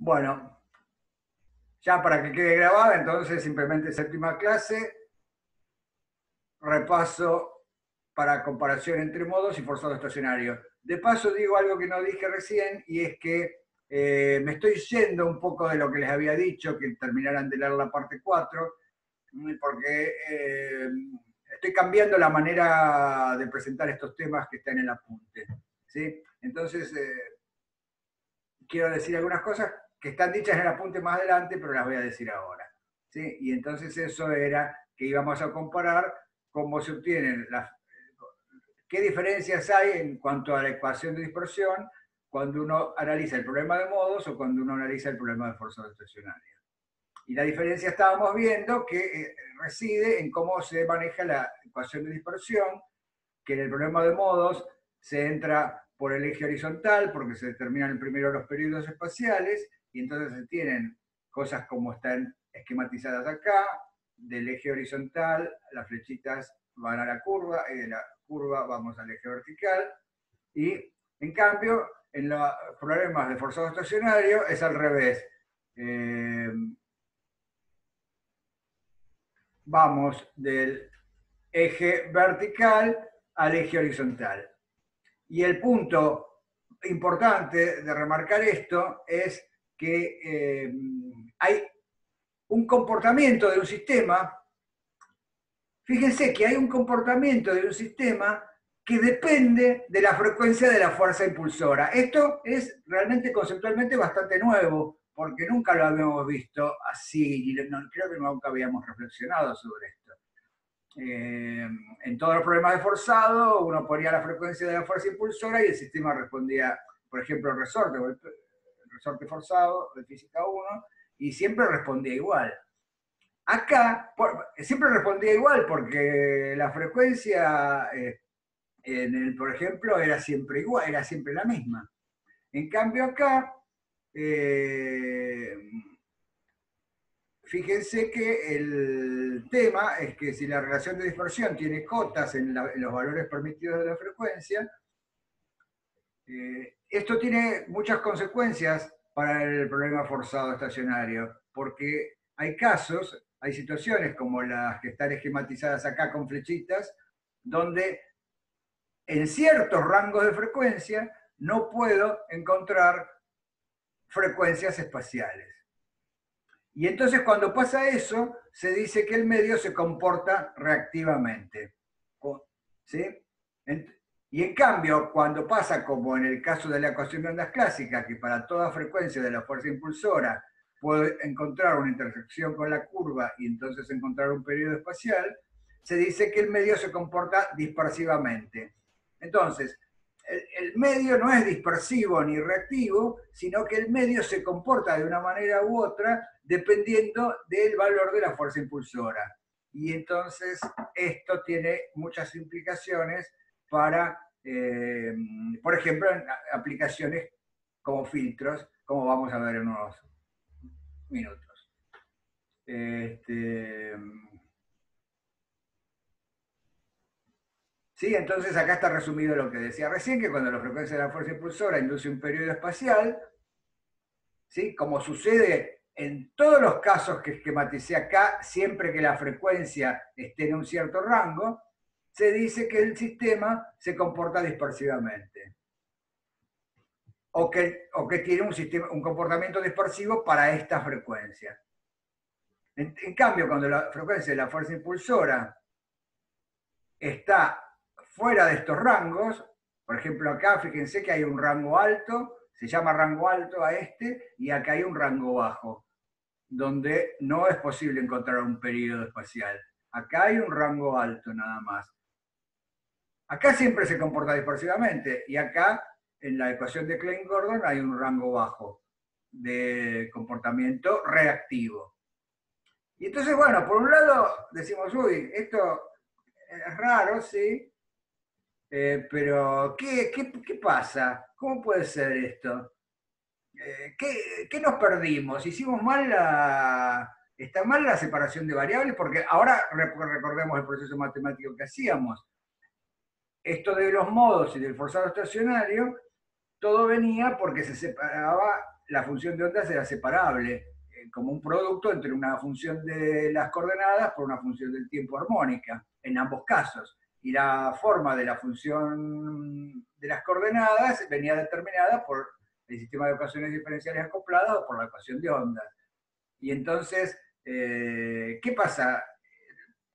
Bueno, ya para que quede grabada, entonces simplemente séptima clase, repaso para comparación entre modos y forzado estacionario. De paso digo algo que no dije recién, y es que me estoy yendo un poco de lo que les había dicho, que terminaran de leer la parte 4, porque estoy cambiando la manera de presentar estos temas que están en el apunte. ¿Sí? Entonces, quiero decir algunas cosas que están dichas en el apunte más adelante, pero las voy a decir ahora. ¿Sí? Y entonces eso era que íbamos a comparar cómo se obtienen qué diferencias hay en cuanto a la ecuación de dispersión cuando uno analiza el problema de modos o cuando uno analiza el problema de forzado estacionario. Y la diferencia estábamos viendo que reside en cómo se maneja la ecuación de dispersión, que en el problema de modos se entra por el eje horizontal, porque se determinan primero los periodos espaciales, y entonces se tienen cosas como están esquematizadas acá, del eje horizontal, las flechitas van a la curva, y de la curva vamos al eje vertical, y en cambio, en los problemas de forzado estacionario es al revés. Vamos del eje vertical al eje horizontal. Y el punto importante de remarcar esto es que hay un comportamiento de un sistema. Fíjense que hay un comportamiento de un sistema que depende de la frecuencia de la fuerza impulsora. Esto es realmente conceptualmente bastante nuevo, porque nunca lo habíamos visto así, y creo que nunca habíamos reflexionado sobre esto. En todos los problemas de forzado, uno ponía la frecuencia de la fuerza impulsora y el sistema respondía, por ejemplo, el resorte forzado de física 1, y siempre respondía igual. Acá siempre respondía igual porque la frecuencia, por ejemplo, era siempre igual, era siempre la misma. En cambio acá, fíjense que el tema es que si la relación de dispersión tiene cotas en los valores permitidos de la frecuencia, esto tiene muchas consecuencias para el problema forzado estacionario, porque hay casos, hay situaciones como las que están esquematizadas acá con flechitas, donde en ciertos rangos de frecuencia no puedo encontrar frecuencias espaciales. Y entonces cuando pasa eso, se dice que el medio se comporta reactivamente. ¿Sí? Y en cambio, cuando pasa como en el caso de la ecuación de ondas clásica, que para toda frecuencia de la fuerza impulsora puedo encontrar una intersección con la curva y entonces encontrar un periodo espacial, se dice que el medio se comporta dispersivamente. Entonces, el medio no es dispersivo ni reactivo, sino que el medio se comporta de una manera u otra dependiendo del valor de la fuerza impulsora. Y entonces esto tiene muchas implicaciones para, por ejemplo, en aplicaciones como filtros, como vamos a ver en unos minutos. ¿Sí? Entonces acá está resumido lo que decía recién, que cuando la frecuencia de la fuerza impulsora induce un periodo espacial, ¿sí? Como sucede en todos los casos que esquematicé acá, siempre que la frecuencia esté en un cierto rango, se dice que el sistema se comporta dispersivamente. O que tiene un comportamiento dispersivo para esta frecuencia. En cambio, cuando la frecuencia de la fuerza impulsora está fuera de estos rangos, por ejemplo acá fíjense que hay un rango alto, se llama rango alto a este, y acá hay un rango bajo, donde no es posible encontrar un periodo espacial. Acá hay un rango alto nada más. Acá siempre se comporta dispersivamente, y acá en la ecuación de Klein-Gordon hay un rango bajo de comportamiento reactivo. Y entonces, bueno, por un lado decimos, uy, esto es raro, sí, pero ¿qué pasa? ¿Cómo puede ser esto? ¿Qué nos perdimos? ¿Hicimos mal está mal la separación de variables? Porque ahora recordemos el proceso matemático que hacíamos. Esto de los modos y del forzado estacionario, todo venía porque se separaba la función de ondas era separable, como un producto entre una función de las coordenadas por una función del tiempo armónica, en ambos casos. Y la forma de la función de las coordenadas venía determinada por el sistema de ecuaciones diferenciales acopladas o por la ecuación de ondas. Y entonces, ¿qué pasa?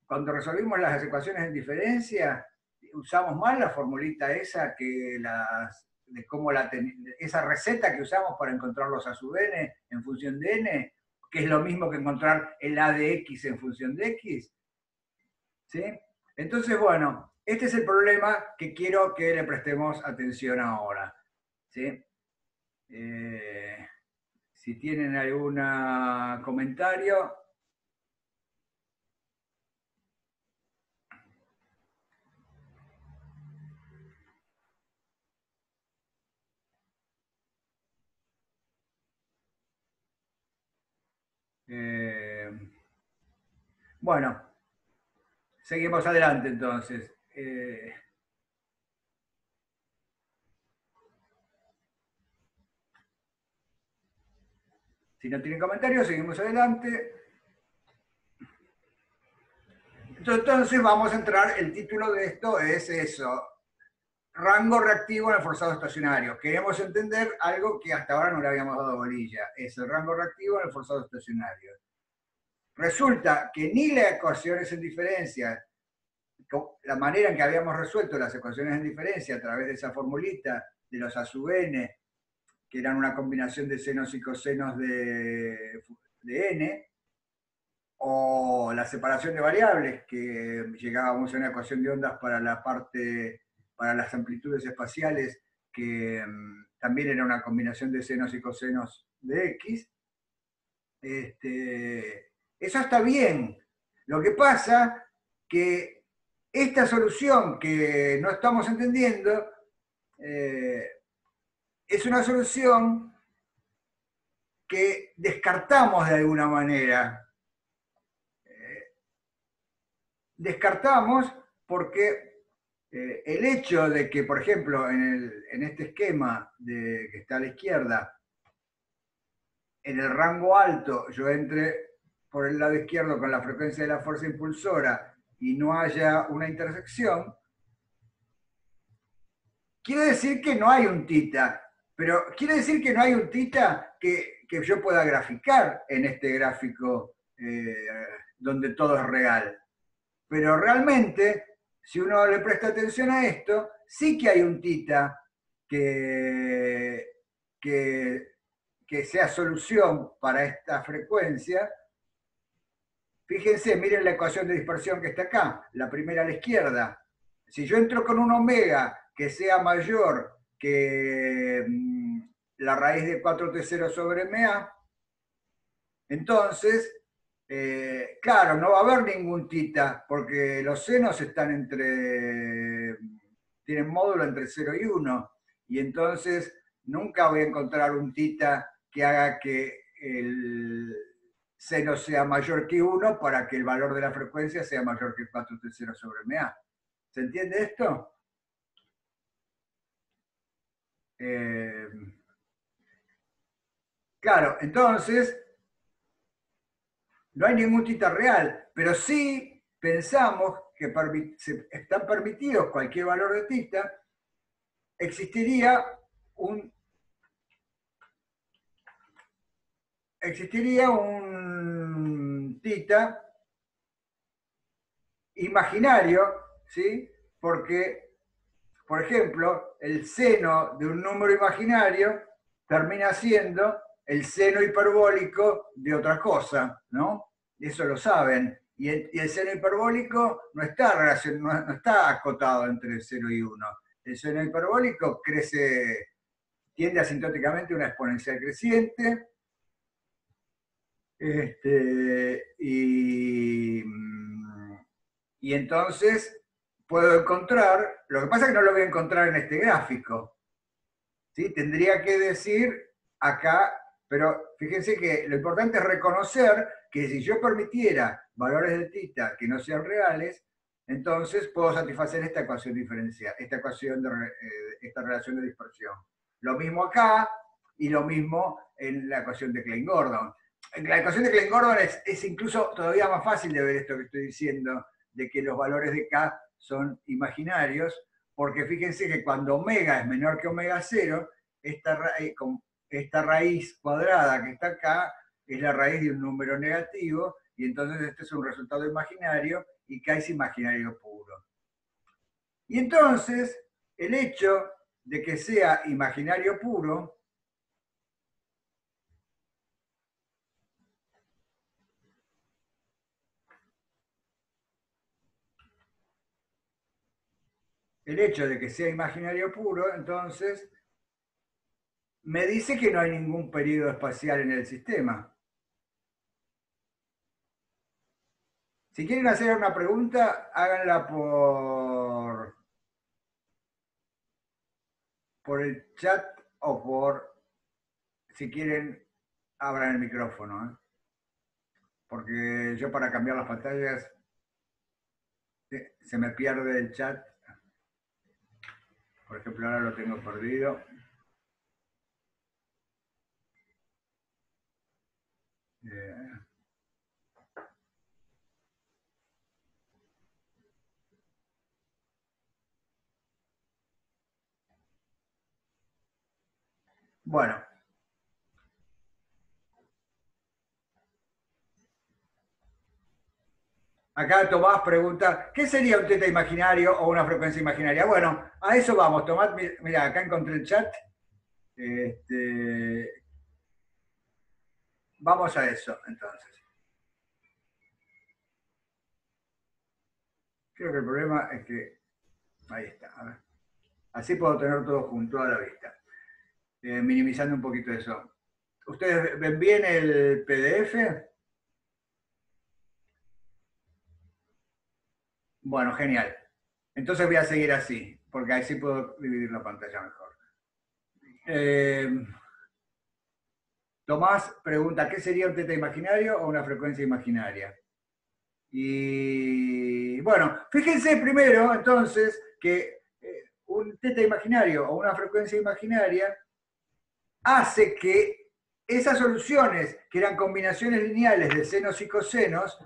Cuando resolvimos las ecuaciones en diferencia, usamos más la formulita esa que de cómo esa receta que usamos para encontrar los a sub n en función de n, que es lo mismo que encontrar el a de x en función de x. ¿Sí? Entonces, bueno, este es el problema que quiero que le prestemos atención ahora. ¿Sí? Si tienen algún comentario. Bueno, seguimos adelante entonces. Si no tienen comentarios, seguimos adelante. Entonces vamos a entrar, el título de esto es eso, rango reactivo en el forzado estacionario. Queremos entender algo que hasta ahora no le habíamos dado bolilla, es el rango reactivo en el forzado estacionario. Resulta que ni las ecuaciones en diferencia, la manera en que habíamos resuelto las ecuaciones en diferencia a través de esa formulita de los a sub n, que eran una combinación de senos y cosenos de n, o la separación de variables, que llegábamos a una ecuación de ondas para la parte, para las amplitudes espaciales, que también era una combinación de senos y cosenos de x. Eso está bien. Lo que pasa que esta solución que no estamos entendiendo es una solución que descartamos de alguna manera. Descartamos porque el hecho de que, por ejemplo, en este esquema que está a la izquierda, en el rango alto yo entre por el lado izquierdo con la frecuencia de la fuerza impulsora y no haya una intersección, quiere decir que no hay un tita, pero quiere decir que no hay un tita que yo pueda graficar en este gráfico donde todo es real. Pero realmente, si uno le presta atención a esto, sí que hay un tita que sea solución para esta frecuencia. Fíjense, miren la ecuación de dispersión que está acá, la primera a la izquierda. Si yo entro con un omega que sea mayor que la raíz de 4T0 sobre MA, entonces, claro, no va a haber ningún tita, porque los senos están tienen módulo entre 0 y 1, y entonces nunca voy a encontrar un tita que haga que el seno sea mayor que 1 para que el valor de la frecuencia sea mayor que 4T0 sobre MA. ¿Se entiende esto? Claro, entonces no hay ningún tita real, pero sí pensamos que están permitidos cualquier valor de tita, existiría un tita imaginario, ¿sí? Porque, por ejemplo, el seno de un número imaginario termina siendo el seno hiperbólico de otra cosa, ¿no? Eso lo saben. Y el seno hiperbólico no está acotado entre 0 y 1. El seno hiperbólico tiende asintóticamente a una exponencial creciente. Y entonces puedo encontrar, lo que pasa es que no lo voy a encontrar en este gráfico, ¿sí? Tendría que decir acá, pero fíjense que lo importante es reconocer que si yo permitiera valores de tita que no sean reales, entonces puedo satisfacer esta ecuación diferencial, esta relación de dispersión. Lo mismo acá, y lo mismo en la ecuación de Klein-Gordon. La ecuación de Klein-Gordon es incluso todavía más fácil de ver esto que estoy diciendo, de que los valores de K son imaginarios, porque fíjense que cuando omega es menor que omega 0, esta raíz cuadrada que está acá es la raíz de un número negativo, y entonces este es un resultado imaginario, y K es imaginario puro. Y entonces, el hecho de que sea imaginario puro entonces, me dice que no hay ningún periodo espacial en el sistema. Si quieren hacer una pregunta, háganla por el chat o si quieren, abran el micrófono. Porque yo para cambiar las pantallas se me pierde el chat. Por ejemplo, ahora lo tengo perdido. Bueno. Acá Tomás pregunta, ¿qué sería un teta imaginario o una frecuencia imaginaria? Bueno, a eso vamos, Tomás. Mira, acá encontré el chat. Vamos a eso, entonces. Creo que el problema es que... Ahí está. A ver. Así puedo tener todo junto a la vista. Minimizando un poquito eso. ¿Ustedes ven bien el PDF? Bueno, genial. Entonces voy a seguir así, porque así puedo dividir la pantalla mejor. Tomás pregunta, ¿qué sería un teta imaginario o una frecuencia imaginaria? Y bueno, fíjense primero entonces que un teta imaginario o una frecuencia imaginaria hace que esas soluciones, que eran combinaciones lineales de senos y cosenos,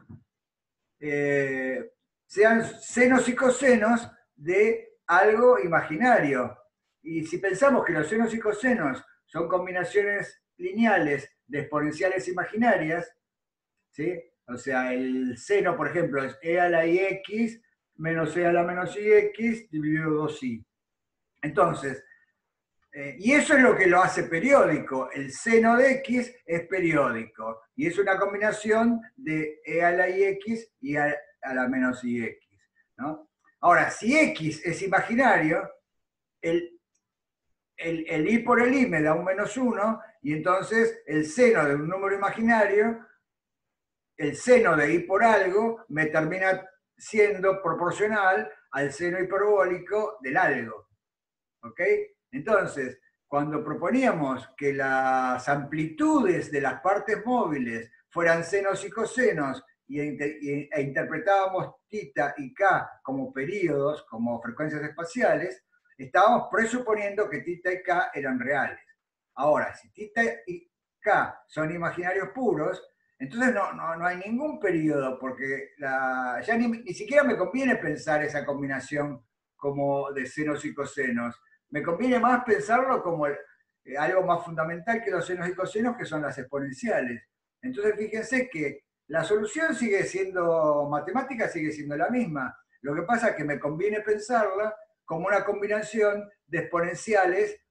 sean senos y cosenos de algo imaginario. Y si pensamos que los senos y cosenos son combinaciones lineales de exponenciales imaginarias, ¿sí? O sea, el seno, por ejemplo, es e a la ix menos e a la menos ix dividido 2i. Entonces, y eso es lo que lo hace periódico. El seno de x es periódico. Y es una combinación de e a la ix y a la menos ix. ¿No? Ahora, si x es imaginario, el i por el i me da un menos 1, y entonces el seno de un número imaginario, el seno de i por algo, me termina siendo proporcional al seno hiperbólico del algo. ¿Ok? Entonces, cuando proponíamos que las amplitudes de las partes móviles fueran senos y cosenos e interpretábamos θ y k como periodos, como frecuencias espaciales, estábamos presuponiendo que θ y k eran reales. Ahora, si θ y k son imaginarios puros, entonces no hay ningún periodo, porque ya ni siquiera me conviene pensar esa combinación como de senos y cosenos. Me conviene más pensarlo como algo más fundamental que los senos y cosenos, que son las exponenciales. Entonces, fíjense que la solución sigue siendo matemática, sigue siendo la misma. Lo que pasa es que me conviene pensarla como una combinación de exponenciales,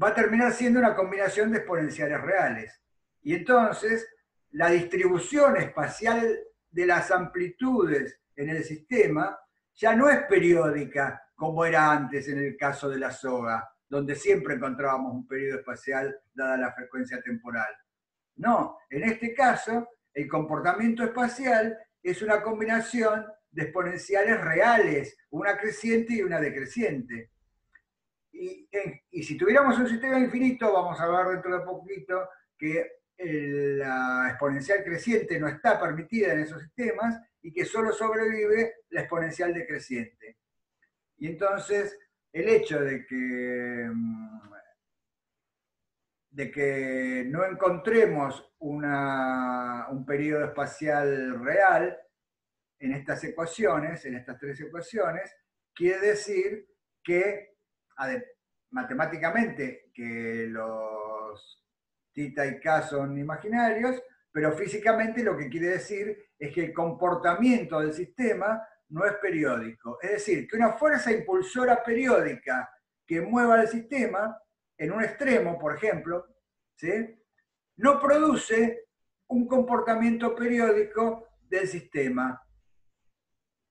va a terminar siendo una combinación de exponenciales reales. Y entonces, la distribución espacial de las amplitudes en el sistema ya no es periódica como era antes en el caso de la soga, donde siempre encontrábamos un periodo espacial dada la frecuencia temporal. No, en este caso, el comportamiento espacial es una combinación de exponenciales reales, una creciente y una decreciente. Y si tuviéramos un sistema infinito, vamos a ver dentro de poquito que la exponencial creciente no está permitida en esos sistemas y que solo sobrevive la exponencial decreciente. Y entonces, el hecho de que de que no encontremos un periodo espacial real en estas ecuaciones, en estas tres ecuaciones, quiere decir que matemáticamente que los θ y k son imaginarios, pero físicamente lo que quiere decir es que el comportamiento del sistema no es periódico. Es decir, que una fuerza impulsora periódica que mueva el sistema en un extremo, por ejemplo, ¿sí?, no produce un comportamiento periódico del sistema.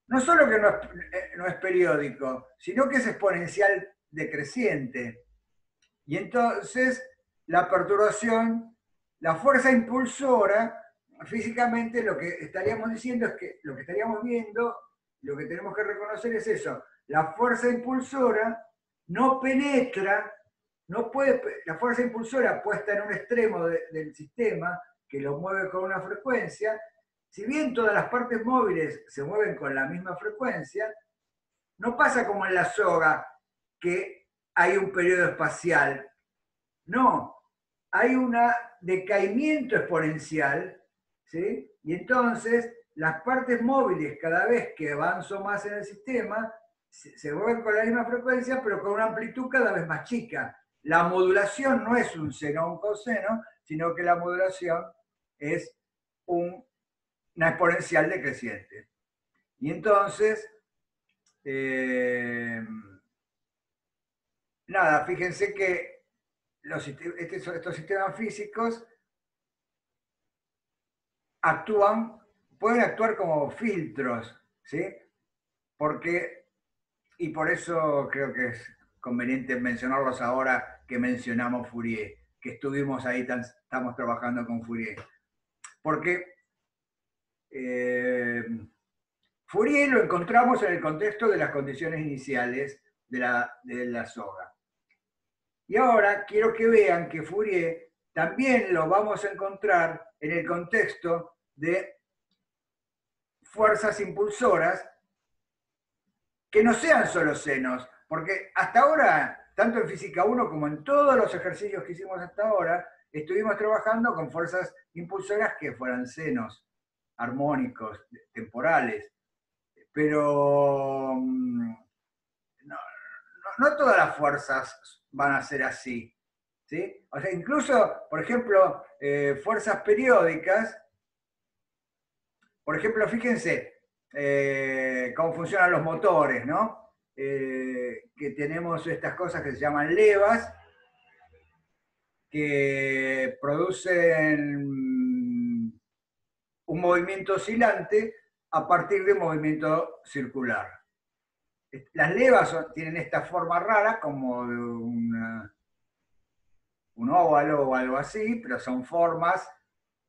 No solo que no es periódico, sino que es exponencial decreciente. Y entonces la perturbación, la fuerza impulsora, físicamente lo que estaríamos diciendo es que lo que estaríamos viendo, lo que tenemos que reconocer es eso. La fuerza impulsora no penetra, no puede, la fuerza impulsora puesta en un extremo del sistema que lo mueve con una frecuencia, si bien todas las partes móviles se mueven con la misma frecuencia, no pasa como en la soga, que hay un periodo espacial. No, hay un decaimiento exponencial, ¿sí? Y entonces las partes móviles, cada vez que avanzo más en el sistema, se mueven con la misma frecuencia, pero con una amplitud cada vez más chica. La modulación no es un seno o un coseno, sino que la modulación es una exponencial decreciente. Y entonces, nada, fíjense que estos sistemas físicos pueden actuar como filtros, ¿sí? Y por eso creo que es conveniente mencionarlos ahora que mencionamos Fourier, que estuvimos ahí, estamos trabajando con Fourier. Porque Fourier lo encontramos en el contexto de las condiciones iniciales de la soga. Y ahora quiero que vean que Fourier también lo vamos a encontrar en el contexto de fuerzas impulsoras que no sean solo senos, porque hasta ahora, tanto en Física 1 como en todos los ejercicios que hicimos hasta ahora, estuvimos trabajando con fuerzas impulsoras que fueran senos armónicos, temporales, pero no todas las fuerzas van a ser así, ¿sí? O sea, incluso, por ejemplo, fuerzas periódicas, por ejemplo, fíjense cómo funcionan los motores, ¿no? Que tenemos estas cosas que se llaman levas, que producen un movimiento oscilante a partir de un movimiento circular. Las levas tienen esta forma rara, como un óvalo o algo así, pero son formas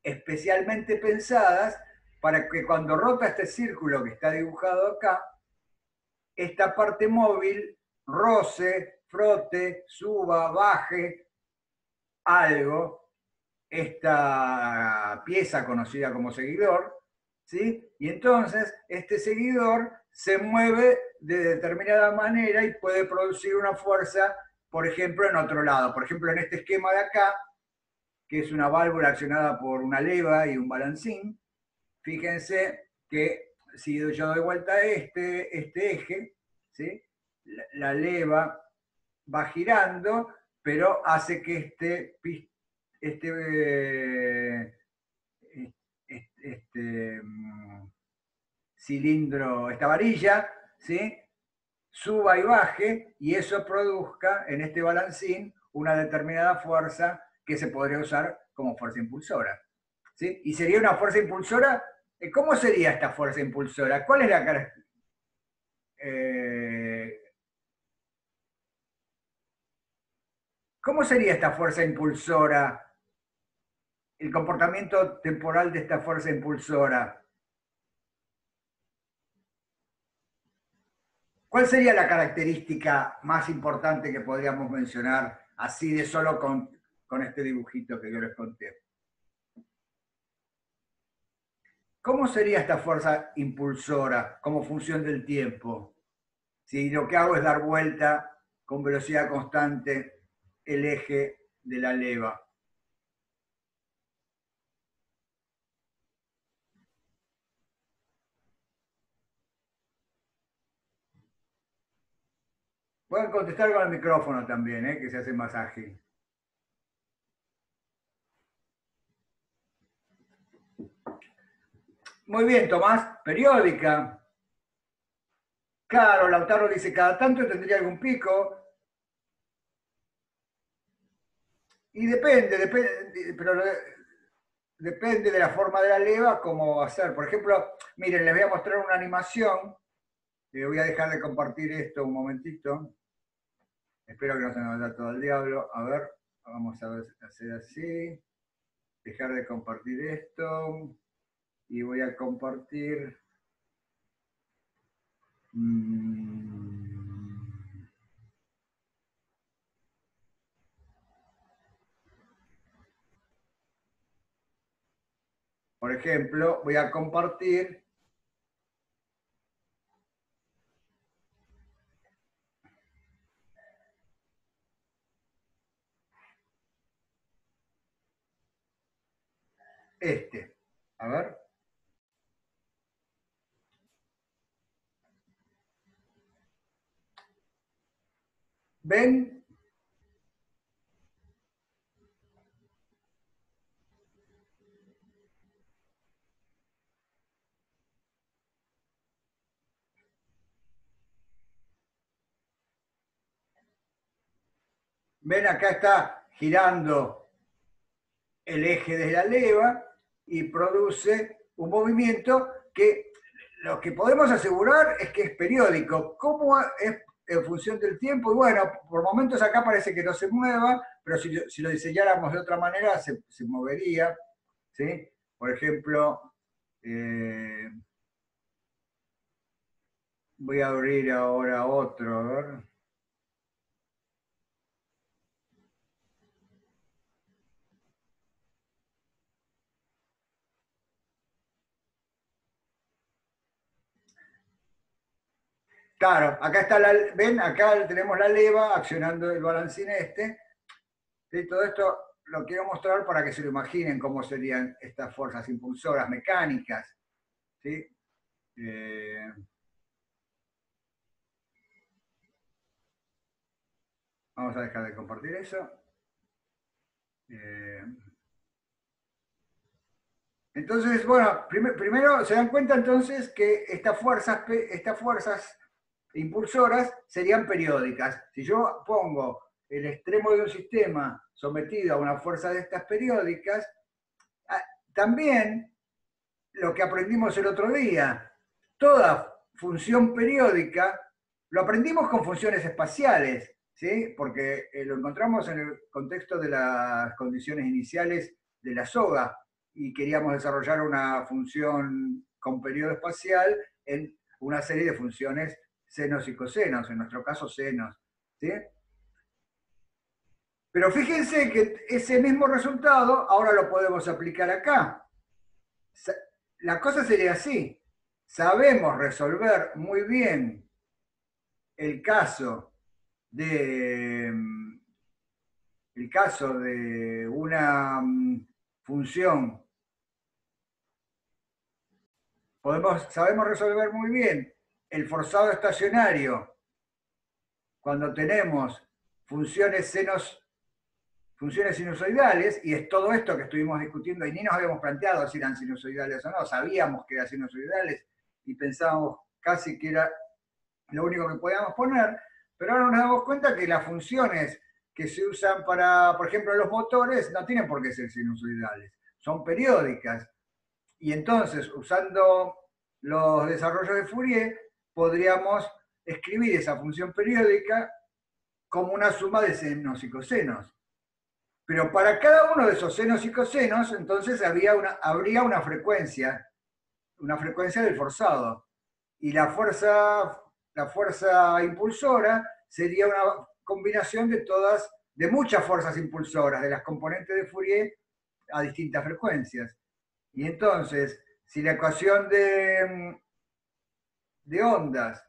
especialmente pensadas para que cuando rota este círculo que está dibujado acá, esta parte móvil roce, frote, suba, baje algo, esta pieza conocida como seguidor, ¿sí? Y entonces este seguidor se mueve de determinada manera y puede producir una fuerza, por ejemplo, en otro lado. Por ejemplo, en este esquema de acá, que es una válvula accionada por una leva y un balancín, fíjense que si yo doy vuelta a este eje, ¿sí?, la leva va girando, pero hace que cilindro, esta varilla, ¿sí?, suba y baje, y eso produzca en este balancín una determinada fuerza que se podría usar como fuerza impulsora, ¿sí? Y sería una fuerza impulsora. ¿Cómo sería esta fuerza impulsora? ¿Cuál es la característica? ¿Cómo sería esta fuerza impulsora? El comportamiento temporal de esta fuerza impulsora. ¿Cuál sería la característica más importante que podríamos mencionar así de solo con este dibujito que yo les conté? ¿Cómo sería esta fuerza impulsora como función del tiempo? Si lo que hago es dar vuelta con velocidad constante el eje de la leva. Pueden contestar con el micrófono también, que se hace más ágil. Muy bien, Tomás. Periódica. Claro, Lautaro dice, cada tanto tendría algún pico. Y pero depende de la forma de la leva, cómo va a ser. Por ejemplo, miren, les voy a mostrar una animación. Voy a dejar de compartir esto un momentito. Espero que no se nos vaya todo el diablo. A ver, vamos a hacer así. Dejar de compartir esto. Y voy a compartir. Por ejemplo, voy a compartir este. A ver. ¿Ven? ¿Ven? Acá está girando el eje de la leva y produce un movimiento que lo que podemos asegurar es que es periódico. ¿Cómo es en función del tiempo? Y bueno, por momentos acá parece que no se mueva, pero si lo diseñáramos de otra manera se movería. ¿Sí? Por ejemplo, voy a abrir ahora otro, a ver. Claro, acá está ven, acá tenemos la leva accionando el balancín este. ¿Sí? Todo esto lo quiero mostrar para que se lo imaginen cómo serían estas fuerzas impulsoras mecánicas. ¿Sí? Vamos a dejar de compartir eso. Entonces, bueno, primero se dan cuenta entonces que estas fuerzas impulsoras serían periódicas. Si yo pongo el extremo de un sistema sometido a una fuerza de estas periódicas, también lo que aprendimos el otro día, toda función periódica, lo aprendimos con funciones espaciales, ¿sí? Porque lo encontramos en el contexto de las condiciones iniciales de la soga y queríamos desarrollar una función con periodo espacial en una serie de funciones senos y cosenos, en nuestro caso senos, ¿sí? Pero fíjense que ese mismo resultado ahora lo podemos aplicar acá. La cosa sería así. Sabemos resolver muy bien el caso de, una función. Sabemos resolver muy bien el forzado estacionario cuando tenemos funciones sinusoidales, y es todo esto que estuvimos discutiendo y ni nos habíamos planteado si eran sinusoidales o no, sabíamos que eran sinusoidales y pensábamos casi que era lo único que podíamos poner, pero ahora nos damos cuenta que las funciones que se usan para, por ejemplo, los motores no tienen por qué ser sinusoidales, son periódicas. Y entonces, usando los desarrollos de Fourier, podríamos escribir esa función periódica como una suma de senos y cosenos. Pero para cada uno de esos senos y cosenos, entonces habría una frecuencia del forzado. Y la fuerza impulsora sería una combinación de muchas fuerzas impulsoras, de las componentes de Fourier a distintas frecuencias. Y entonces, si la ecuación de ondas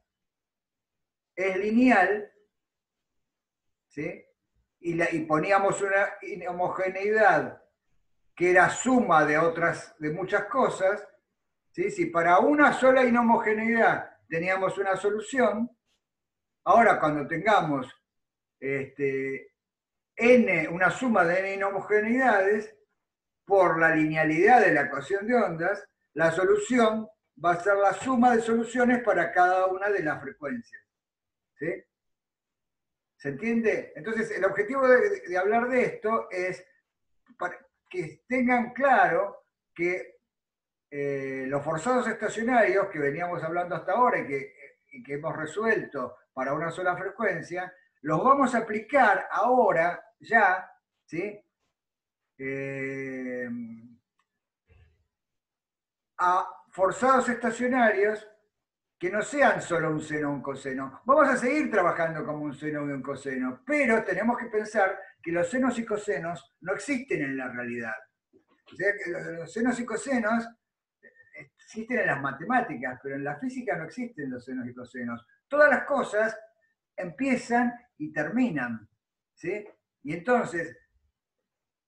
es lineal, ¿sí? y poníamos una inhomogeneidad que era suma de muchas cosas, ¿sí? Si para una sola inhomogeneidad teníamos una solución, ahora cuando tengamos una suma de n inhomogeneidades, por la linealidad de la ecuación de ondas, la solución va a ser la suma de soluciones para cada una de las frecuencias. ¿Sí? ¿Se entiende? Entonces, el objetivo de hablar de esto es para que tengan claro que los forzados estacionarios que veníamos hablando hasta ahora y que hemos resuelto para una sola frecuencia, los vamos a aplicar ahora ya, ¿sí? A forzados estacionarios que no sean solo un seno o un coseno. Vamos a seguir trabajando como un seno y un coseno, pero tenemos que pensar que los senos y cosenos no existen en la realidad. O sea, que los senos y cosenos existen en las matemáticas, pero en la física no existen los senos y cosenos. Todas las cosas empiezan y terminan, ¿sí? Y entonces,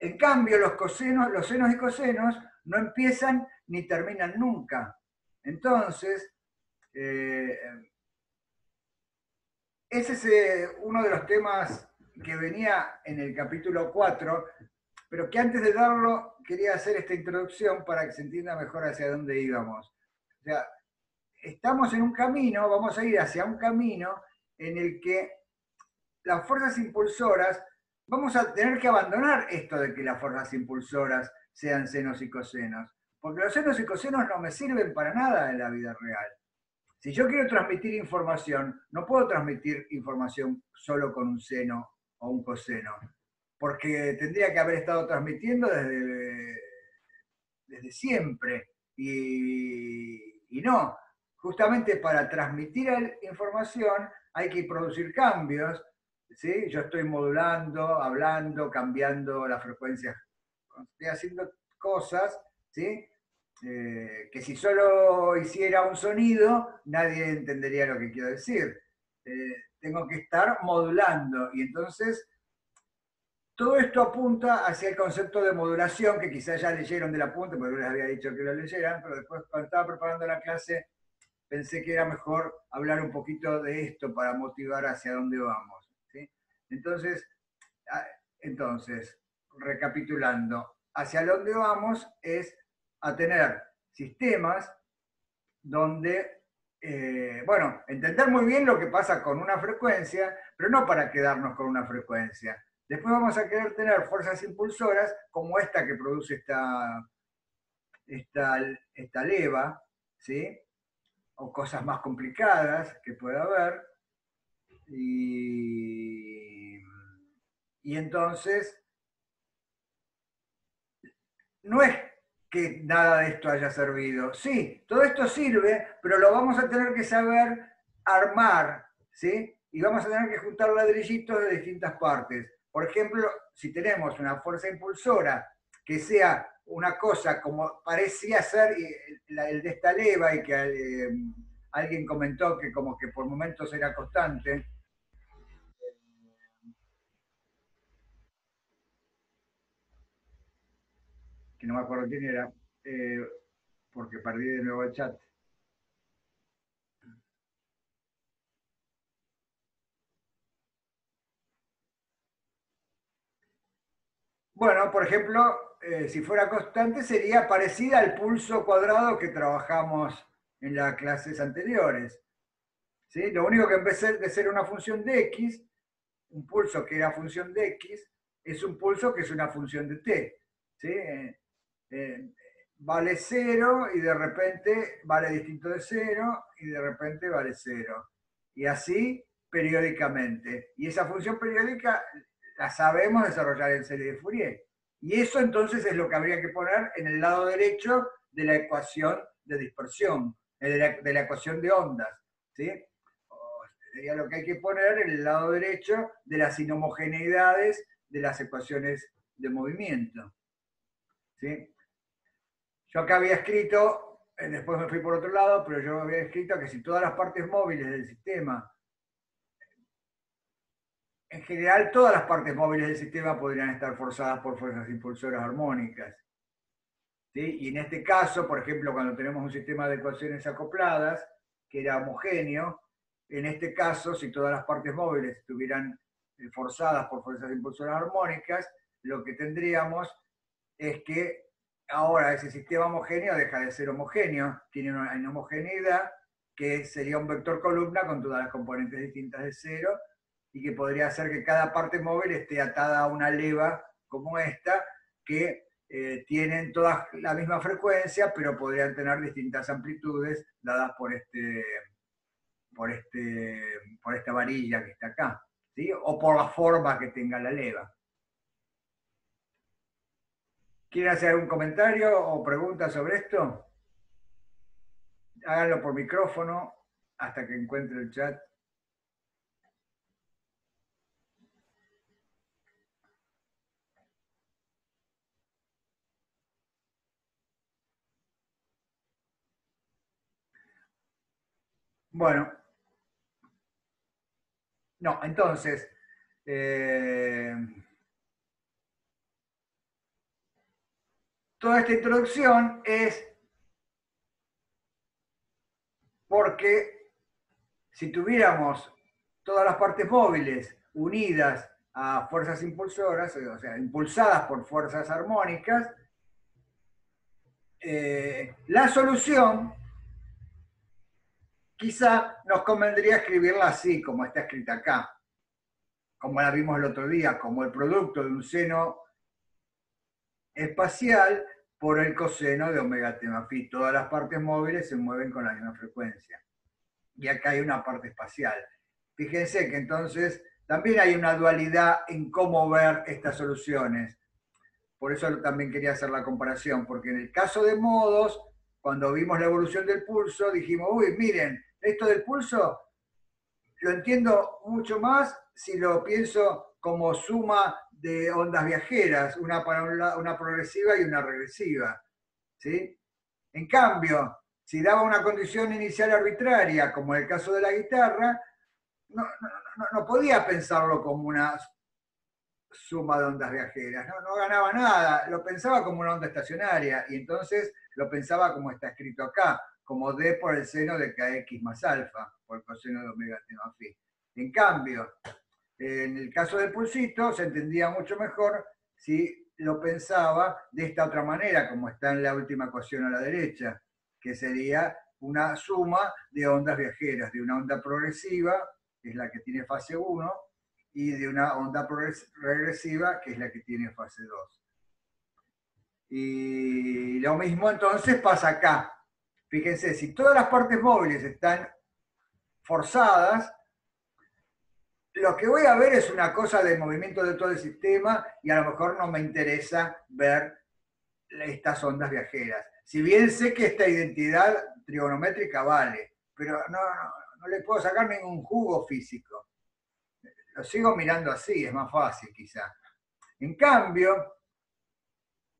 en cambio, los senos y cosenos no empiezan ni terminan nunca. Entonces, ese es uno de los temas que venía en el capítulo 4, pero que antes de darlo quería hacer esta introducción para que se entienda mejor hacia dónde íbamos. O sea, estamos en un camino, vamos a ir hacia un camino en el que las fuerzas impulsoras, vamos a tener que abandonar esto de que las fuerzas impulsoras sean senos y cosenos, porque los senos y cosenos no me sirven para nada en la vida real. Si yo quiero transmitir información, no puedo transmitir información solo con un seno o un coseno, porque tendría que haber estado transmitiendo desde siempre. Y no, justamente para transmitir información hay que producir cambios. ¿Sí? Yo estoy modulando, hablando, cambiando las frecuencias, estoy haciendo cosas, ¿sí? Que si solo hiciera un sonido, nadie entendería lo que quiero decir. Tengo que estar modulando y entonces todo esto apunta hacia el concepto de modulación, que quizás ya leyeron del apunte, porque yo les había dicho que lo leyeran, pero después cuando estaba preparando la clase pensé que era mejor hablar un poquito de esto para motivar hacia dónde vamos. ¿Sí? Entonces, entonces, recapitulando, hacia dónde vamos es a tener sistemas donde, bueno, entender muy bien lo que pasa con una frecuencia, pero no para quedarnos con una frecuencia. Después vamos a querer tener fuerzas impulsoras como esta que produce esta leva, ¿sí? O cosas más complicadas que pueda haber. Y entonces, no es que nada de esto haya servido. Sí, todo esto sirve, pero lo vamos a tener que saber armar, ¿sí? Y vamos a tener que juntar ladrillitos de distintas partes. Por ejemplo, si tenemos una fuerza impulsora que sea una cosa como parecía ser el de esta leva y que alguien comentó que como que por momentos era constante, que no me acuerdo quién era, eh, porque perdí de nuevo el chat. Bueno, por ejemplo, si fuera constante sería parecida al pulso cuadrado que trabajamos en las clases anteriores. ¿Sí? Lo único que en vez de ser una función de x, un pulso que era función de x, es un pulso que es una función de t. ¿Sí? Vale 0 y de repente vale distinto de 0 y de repente vale 0. Y así periódicamente. Y esa función periódica la sabemos desarrollar en serie de Fourier. Y eso entonces es lo que habría que poner en el lado derecho de la ecuación de dispersión, de la ecuación de ondas. ¿Sí? Sería lo que hay que poner en el lado derecho de las inhomogeneidades de las ecuaciones de movimiento. ¿Sí? Yo acá había escrito, después me fui por otro lado, pero yo había escrito que si todas las partes móviles del sistema En general, todas las partes móviles del sistema podrían estar forzadas por fuerzas impulsoras armónicas. ¿Sí? Y en este caso, por ejemplo, cuando tenemos un sistema de ecuaciones acopladas, que era homogéneo, en este caso, si todas las partes móviles estuvieran forzadas por fuerzas impulsoras armónicas, lo que tendríamos es que ahora ese sistema homogéneo deja de ser homogéneo, tiene una inhomogeneidad que sería un vector columna con todas las componentes distintas de cero y que podría hacer que cada parte móvil esté atada a una leva como esta, que tienen todas la misma frecuencia, pero podrían tener distintas amplitudes dadas por esta varilla que está acá, ¿sí? O por la forma que tenga la leva. ¿Quieren hacer algún comentario o pregunta sobre esto? Háganlo por micrófono hasta que encuentre el chat. Bueno, no, entonces, toda esta introducción es porque si tuviéramos todas las partes móviles unidas a fuerzas impulsoras, o sea, impulsadas por fuerzas armónicas, la solución quizá nos convendría escribirla así, como está escrita acá, como la vimos el otro día, como el producto de un seno espacial por el coseno de omega t más phi. Todas las partes móviles se mueven con la misma frecuencia. Y acá hay una parte espacial. Fíjense que entonces también hay una dualidad en cómo ver estas soluciones. Por eso también quería hacer la comparación, porque en el caso de modos, cuando vimos la evolución del pulso, dijimos, uy, miren, esto del pulso lo entiendo mucho más si lo pienso como suma de ondas viajeras, una progresiva y una regresiva. ¿Sí? En cambio, si daba una condición inicial arbitraria, como en el caso de la guitarra, no podía pensarlo como una suma de ondas viajeras, no ganaba nada, lo pensaba como una onda estacionaria y entonces lo pensaba como está escrito acá, como D por el seno de kx más alfa, por el coseno de omega t más phi. En cambio, en el caso del pulsito se entendía mucho mejor si lo pensaba de esta otra manera, como está en la última ecuación a la derecha, que sería una suma de ondas viajeras, de una onda progresiva, que es la que tiene fase 1, y de una onda regresiva, que es la que tiene fase 2. Y lo mismo entonces pasa acá. Fíjense, si todas las partes móviles están forzadas, lo que voy a ver es una cosa de movimiento de todo el sistema y a lo mejor no me interesa ver estas ondas viajeras. Si bien sé que esta identidad trigonométrica vale, pero no le puedo sacar ningún jugo físico. Lo sigo mirando así, es más fácil quizá. En cambio,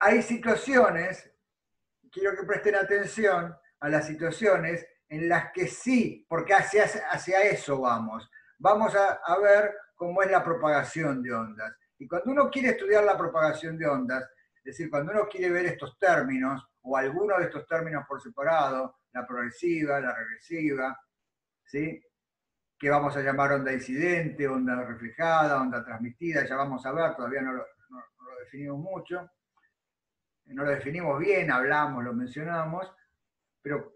hay situaciones, quiero que presten atención a las situaciones en las que sí, porque hacia eso vamos. Vamos a ver cómo es la propagación de ondas. Y cuando uno quiere estudiar la propagación de ondas, es decir, cuando uno quiere ver estos términos, o alguno de estos términos por separado, la progresiva, la regresiva, ¿sí? Que vamos a llamar onda incidente, onda reflejada, onda transmitida, ya vamos a ver, todavía no lo definimos mucho, no lo definimos bien, hablamos, lo mencionamos, pero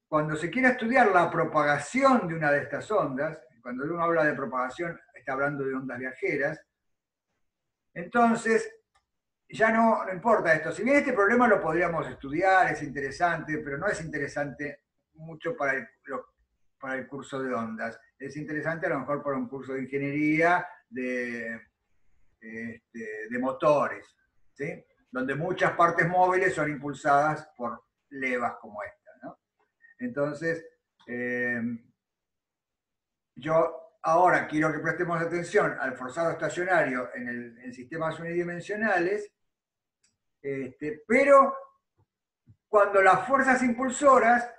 cuando se quiere estudiar la propagación de una de estas ondas, cuando uno habla de propagación está hablando de ondas viajeras, entonces ya no importa esto. Si bien este problema lo podríamos estudiar, es interesante, pero no es interesante mucho para el curso de ondas. Es interesante a lo mejor para un curso de ingeniería de motores, ¿sí? Donde muchas partes móviles son impulsadas por levas como esta, ¿no? Entonces, yo ahora quiero que prestemos atención al forzado estacionario en sistemas unidimensionales, pero cuando las fuerzas impulsoras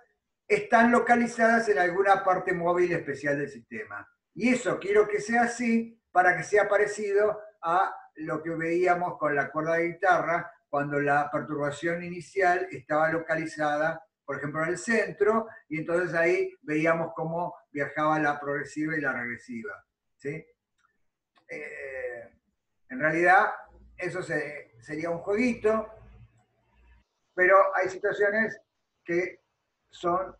están localizadas en alguna parte móvil especial del sistema. Y eso quiero que sea así para que sea parecido a lo que veíamos con la cuerda de guitarra cuando la perturbación inicial estaba localizada, por ejemplo, en el centro, y entonces ahí veíamos cómo viajaba la progresiva y la regresiva. ¿Sí? En realidad, eso sería un jueguito, pero hay situaciones que son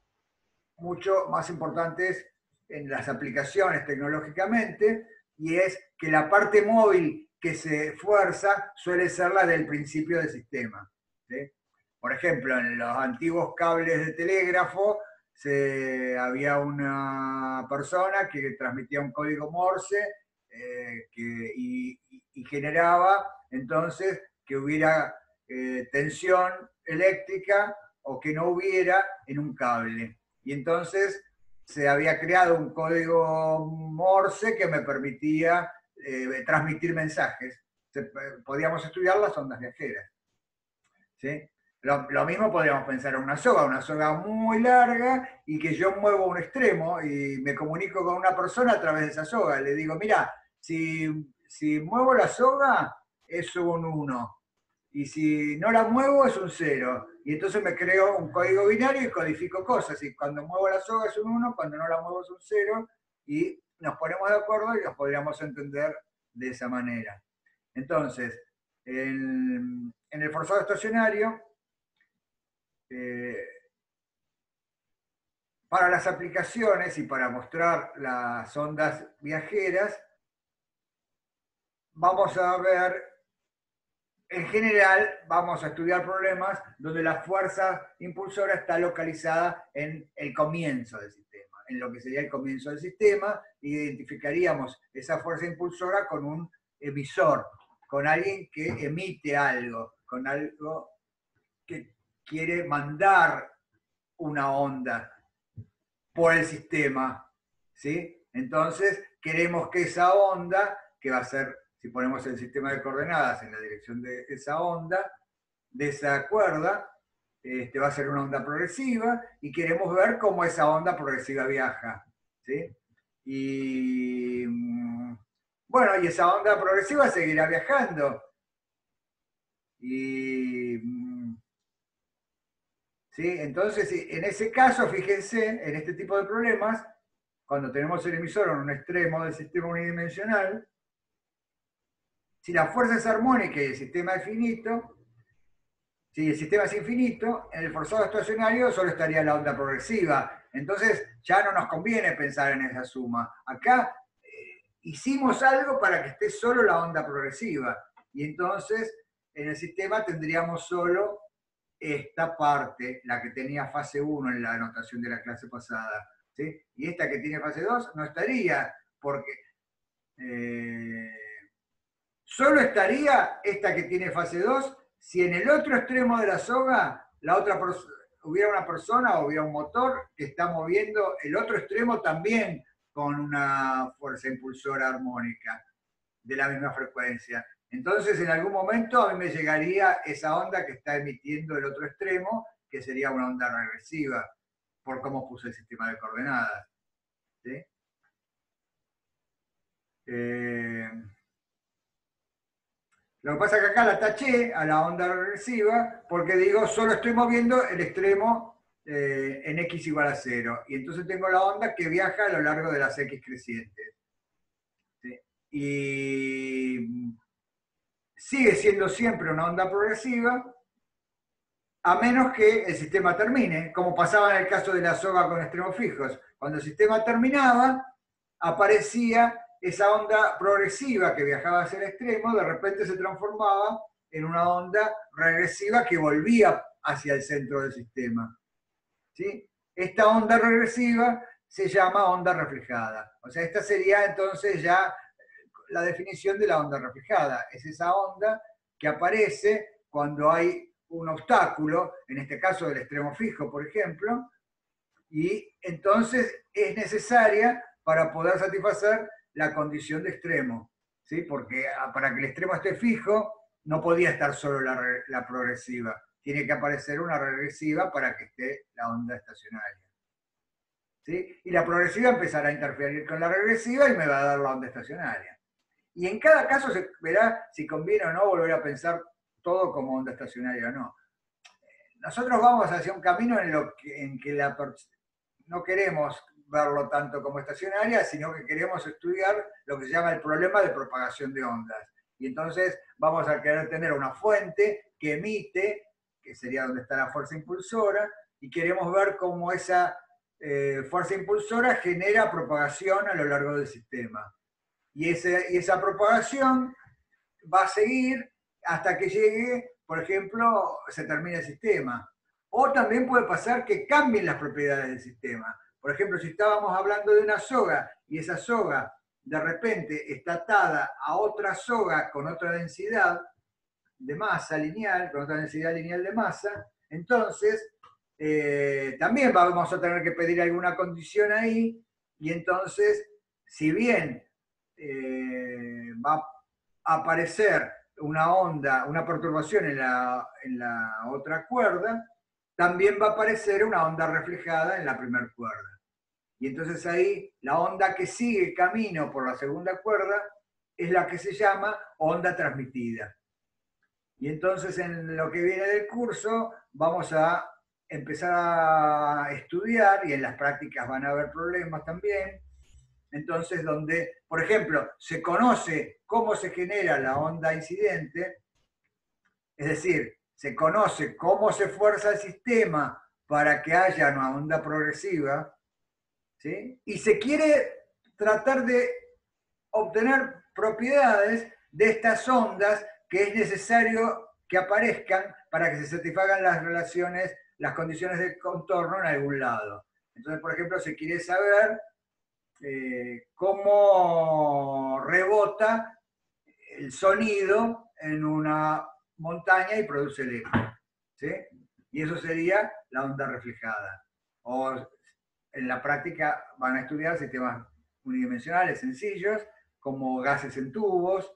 mucho más importantes en las aplicaciones tecnológicamente, y es que la parte móvil que se fuerza suele ser la del principio del sistema. ¿Sí? Por ejemplo, en los antiguos cables de telégrafo había una persona que transmitía un código Morse y generaba entonces que hubiera tensión eléctrica o que no hubiera en un cable. Y entonces se había creado un código Morse que me permitía transmitir mensajes. Podíamos estudiar las ondas viajeras. ¿Sí? Lo mismo podríamos pensar en una soga muy larga y que yo muevo un extremo y me comunico con una persona a través de esa soga. Le digo, mira, si muevo la soga es un 1 y si no la muevo es un 0. Y entonces me creo un código binario y codifico cosas. Y cuando muevo la soga es un 1, cuando no la muevo es un 0. Y nos ponemos de acuerdo y nos podríamos entender de esa manera. Entonces, en el forzado estacionario, para las aplicaciones y para mostrar las ondas viajeras, vamos a ver, en general, vamos a estudiar problemas donde la fuerza impulsora está localizada en el comienzo del sistema, en lo que sería el comienzo del sistema, identificaríamos esa fuerza impulsora con un emisor, con alguien que emite algo, con algo que quiere mandar una onda por el sistema, ¿sí? Entonces, queremos que esa onda, que va a ser, si ponemos el sistema de coordenadas en la dirección de esa onda, de esa cuerda, va a ser una onda progresiva, y queremos ver cómo esa onda progresiva viaja, ¿sí? Y bueno, y esa onda progresiva seguirá viajando. Y ¿sí? Entonces, en ese caso, fíjense, en este tipo de problemas, cuando tenemos el emisor en un extremo del sistema unidimensional, si la fuerza es armónica y el sistema es finito, si el sistema es infinito, en el forzado estacionario solo estaría la onda progresiva. Entonces, ya no nos conviene pensar en esa suma. Acá hicimos algo para que esté solo la onda progresiva. Y entonces, en el sistema tendríamos solo esta parte, la que tenía fase 1 en la anotación de la clase pasada. ¿Sí? Y esta que tiene fase 2 no estaría, porque solo estaría esta que tiene fase 2 si en el otro extremo de la soga hubiera una persona o hubiera un motor que está moviendo el otro extremo también con una fuerza impulsora armónica de la misma frecuencia. Entonces, en algún momento a mí me llegaría esa onda que está emitiendo el otro extremo, que sería una onda regresiva, por cómo puse el sistema de coordenadas. ¿Sí? Lo que pasa es que acá la taché a la onda regresiva porque digo, solo estoy moviendo el extremo en x igual a 0. Y entonces tengo la onda que viaja a lo largo de las x crecientes. ¿Sí? Y sigue siendo siempre una onda progresiva, a menos que el sistema termine, como pasaba en el caso de la soga con extremos fijos. Cuando el sistema terminaba, aparecía esa onda progresiva que viajaba hacia el extremo, de repente se transformaba en una onda regresiva que volvía hacia el centro del sistema. ¿Sí? Esta onda regresiva se llama onda reflejada. O sea, esta sería entonces ya la definición de la onda reflejada. Es esa onda que aparece cuando hay un obstáculo, en este caso del extremo fijo, por ejemplo, y entonces es necesaria para poder satisfacer la condición de extremo, ¿sí? Porque para que el extremo esté fijo no podía estar solo la progresiva, tiene que aparecer una regresiva para que esté la onda estacionaria. ¿Sí? Y la progresiva empezará a interferir con la regresiva y me va a dar la onda estacionaria. Y en cada caso se verá si conviene o no volver a pensar todo como onda estacionaria o no. Nosotros vamos hacia un camino en que no queremos verlo tanto como estacionaria, sino que queremos estudiar lo que se llama el problema de propagación de ondas. Y entonces vamos a querer tener una fuente que emite, que sería donde está la fuerza impulsora, y queremos ver cómo esa fuerza impulsora genera propagación a lo largo del sistema. Y esa propagación va a seguir hasta que llegue, por ejemplo, se termine el sistema. O también puede pasar que cambien las propiedades del sistema. Por ejemplo, si estábamos hablando de una soga y esa soga de repente está atada a otra soga con otra densidad de masa lineal, con otra densidad lineal de masa, entonces también vamos a tener que pedir alguna condición ahí y entonces, si bien va a aparecer una onda, una perturbación en la otra cuerda, también va a aparecer una onda reflejada en la primera cuerda. Y entonces ahí la onda que sigue camino por la segunda cuerda es la que se llama onda transmitida. Y entonces en lo que viene del curso vamos a empezar a estudiar, y en las prácticas van a haber problemas también, entonces donde, por ejemplo, se conoce cómo se genera la onda incidente, es decir, se conoce cómo se fuerza el sistema para que haya una onda progresiva, ¿sí? Y se quiere tratar de obtener propiedades de estas ondas que es necesario que aparezcan para que se satisfagan las relaciones, las condiciones de contorno en algún lado. Entonces, por ejemplo, se quiere saber cómo rebota el sonido en una montaña y produce el eco. ¿Sí? Y eso sería la onda reflejada. O en la práctica van a estudiar sistemas unidimensionales sencillos, como gases en tubos,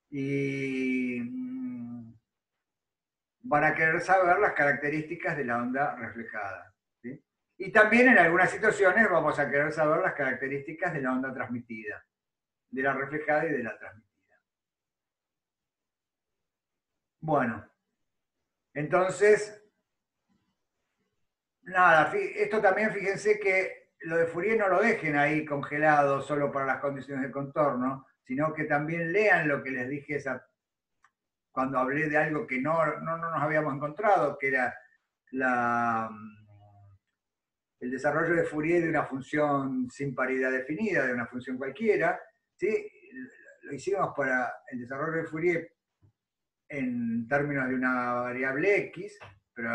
y van a querer saber las características de la onda reflejada. ¿Sí? Y también en algunas situaciones vamos a querer saber las características de la onda transmitida, de la reflejada y de la transmitida. Bueno, entonces, nada, esto también fíjense que lo de Fourier no lo dejen ahí congelado solo para las condiciones de contorno, sino que también lean lo que les dije cuando hablé de algo que no nos habíamos encontrado, que era el desarrollo de Fourier de una función sin paridad definida, de una función cualquiera. ¿Sí? Lo hicimos para el desarrollo de Fourier en términos de una variable X, pero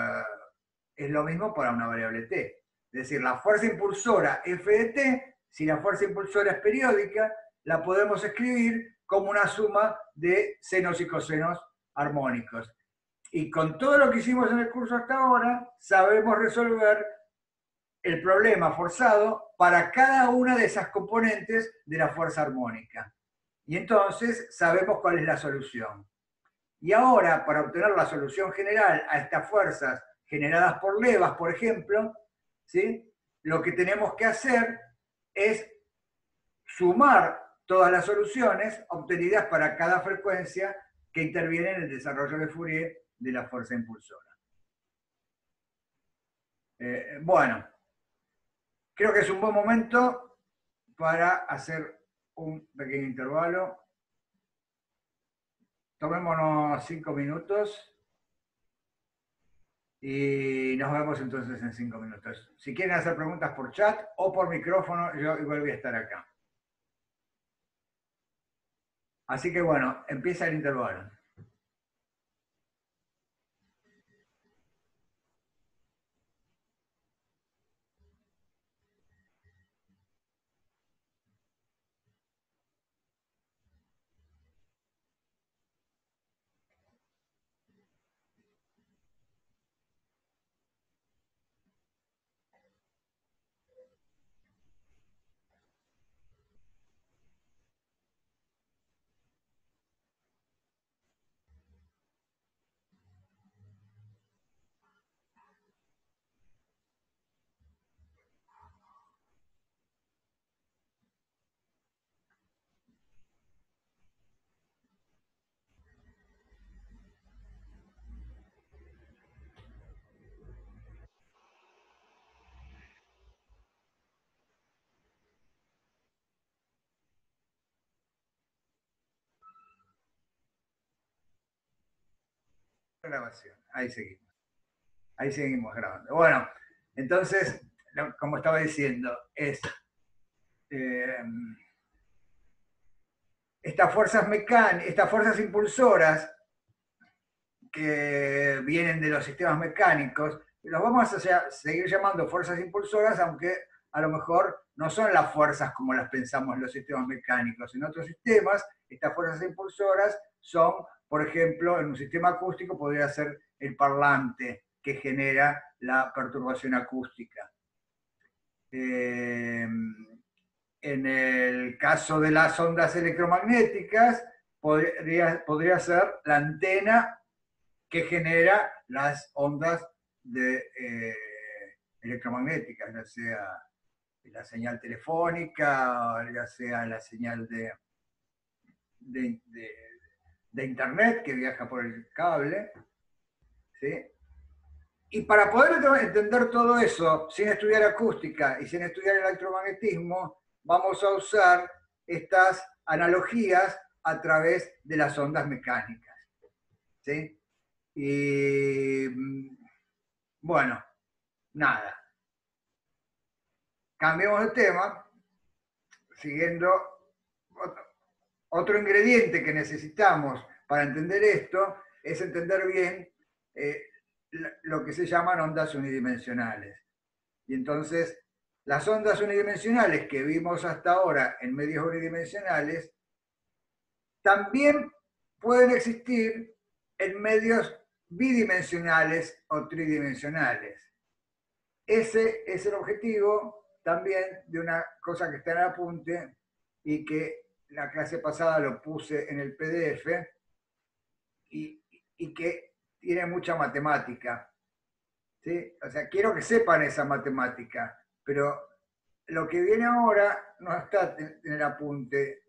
es lo mismo para una variable T. Es decir, la fuerza impulsora f de t, si la fuerza impulsora es periódica, la podemos escribir como una suma de senos y cosenos armónicos. Y con todo lo que hicimos en el curso hasta ahora, sabemos resolver el problema forzado para cada una de esas componentes de la fuerza armónica. Y entonces sabemos cuál es la solución. Y ahora, para obtener la solución general a estas fuerzas generadas por levas, por ejemplo, ¿sí? Lo que tenemos que hacer es sumar todas las soluciones obtenidas para cada frecuencia que interviene en el desarrollo de Fourier de la fuerza impulsora. Bueno, creo que es un buen momento para hacer un pequeño intervalo. Tomémonos 5 minutos y nos vemos entonces en 5 minutos. Si quieren hacer preguntas por chat o por micrófono, yo igual voy a estar acá. Así que bueno, empieza el intervalo. Grabación. Ahí seguimos grabando. Bueno, entonces, como estaba diciendo, es estas fuerzas impulsoras que vienen de los sistemas mecánicos, los vamos a seguir llamando fuerzas impulsoras, aunque a lo mejor no son las fuerzas como las pensamos en los sistemas mecánicos. En otros sistemas, estas fuerzas impulsoras son, por ejemplo, en un sistema acústico podría ser el parlante que genera la perturbación acústica. En el caso de las ondas electromagnéticas, podría ser la antena que genera las ondas electromagnéticas, ya sea la señal telefónica, ya sea la señal de internet que viaja por el cable. ¿Sí? Y para poder entender todo eso, sin estudiar acústica y sin estudiar electromagnetismo, vamos a usar estas analogías a través de las ondas mecánicas. ¿Sí? Y bueno, nada. Cambiemos de tema, siguiendo otro ingrediente que necesitamos para entender esto, es entender bien lo que se llaman ondas unidimensionales. Y entonces, las ondas unidimensionales que vimos hasta ahora en medios unidimensionales, también pueden existir en medios bidimensionales o tridimensionales. Ese es el objetivo también de una cosa que está en el apunte y que la clase pasada lo puse en el PDF y que tiene mucha matemática. ¿Sí? O sea, quiero que sepan esa matemática, pero lo que viene ahora no está en el apunte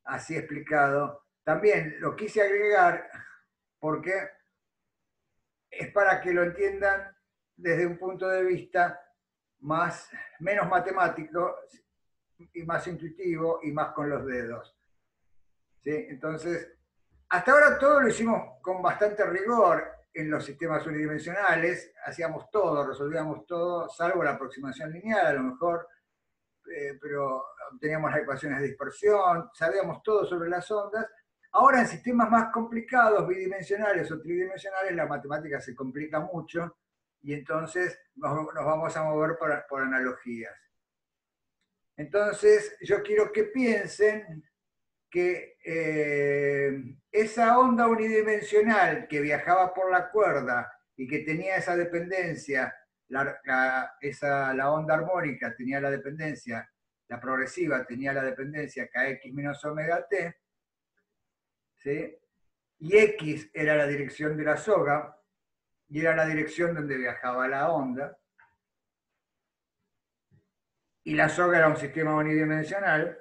así explicado. También lo quise agregar porque es para que lo entiendan desde un punto de vista menos matemático y más intuitivo y más con los dedos. ¿Sí? Entonces, hasta ahora todo lo hicimos con bastante rigor en los sistemas unidimensionales, hacíamos todo, resolvíamos todo, salvo la aproximación lineal a lo mejor, pero teníamos las ecuaciones de dispersión, sabíamos todo sobre las ondas. Ahora en sistemas más complicados, bidimensionales o tridimensionales, la matemática se complica mucho y entonces nos vamos a mover por analogías. Entonces yo quiero que piensen que esa onda unidimensional que viajaba por la cuerda y que tenía esa dependencia, la onda armónica tenía la dependencia, la progresiva tenía la dependencia kx menos omega t, ¿sí? Y x era la dirección de la soga, y era la dirección donde viajaba la onda, y la soga era un sistema unidimensional.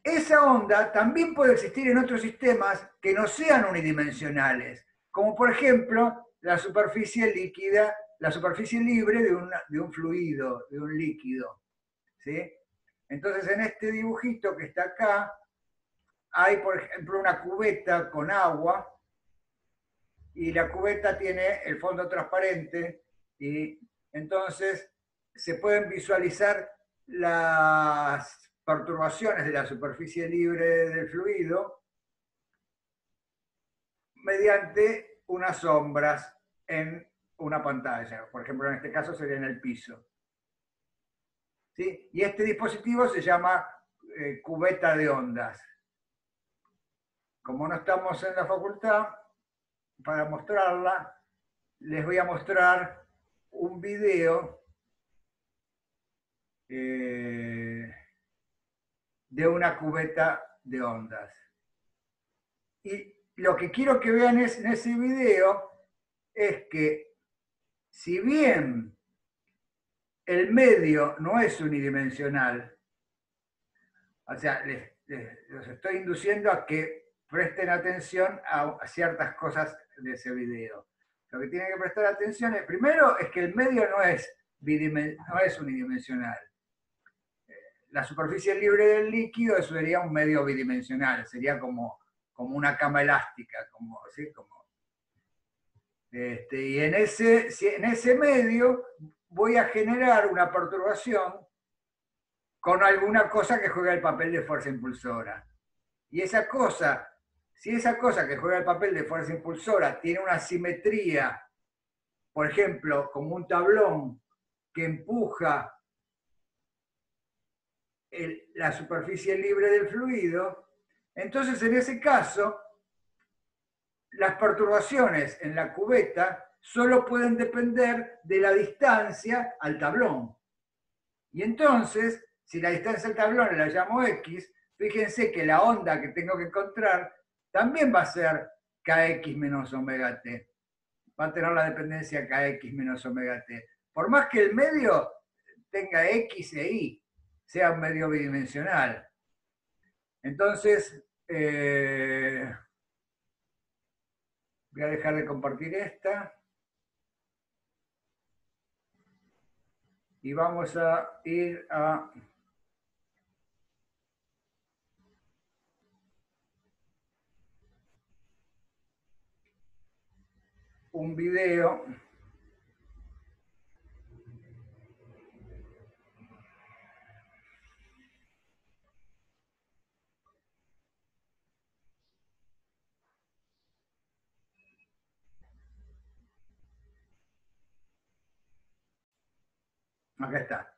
Esa onda también puede existir en otros sistemas que no sean unidimensionales, como por ejemplo la superficie líquida, la superficie libre de un fluido, de un líquido. ¿Sí? Entonces en este dibujito que está acá, hay por ejemplo una cubeta con agua, y la cubeta tiene el fondo transparente, y entonces se pueden visualizar las perturbaciones de la superficie libre del fluido mediante unas sombras en una pantalla. Por ejemplo, en este caso sería en el piso. ¿Sí? Y este dispositivo se llama cubeta de ondas. Como no estamos en la facultad, para mostrarla, les voy a mostrar un video de una cubeta de ondas. Y lo que quiero que vean en ese video es que si bien el medio no es unidimensional, o sea, los estoy induciendo a que presten atención a ciertas cosas de ese video. Lo que tienen que prestar atención es, primero, es que el medio no es unidimensional. La superficie libre del líquido sería un medio bidimensional, sería como como una cama elástica, como, ¿sí? Y en ese medio voy a generar una perturbación con alguna cosa que juega el papel de fuerza impulsora. Y esa cosa, si esa cosa que juega el papel de fuerza impulsora tiene una simetría, por ejemplo, como un tablón que empuja la superficie libre del fluido, entonces en ese caso las perturbaciones en la cubeta solo pueden depender de la distancia al tablón. Y entonces, si la distancia al tablón la llamo X, fíjense que la onda que tengo que encontrar también va a ser kx menos omega t. Va a tener la dependencia kx menos omega t. Por más que el medio tenga X e Y, sea un medio bidimensional. Entonces, voy a dejar de compartir esta. Y vamos a ir a un video. Acá está.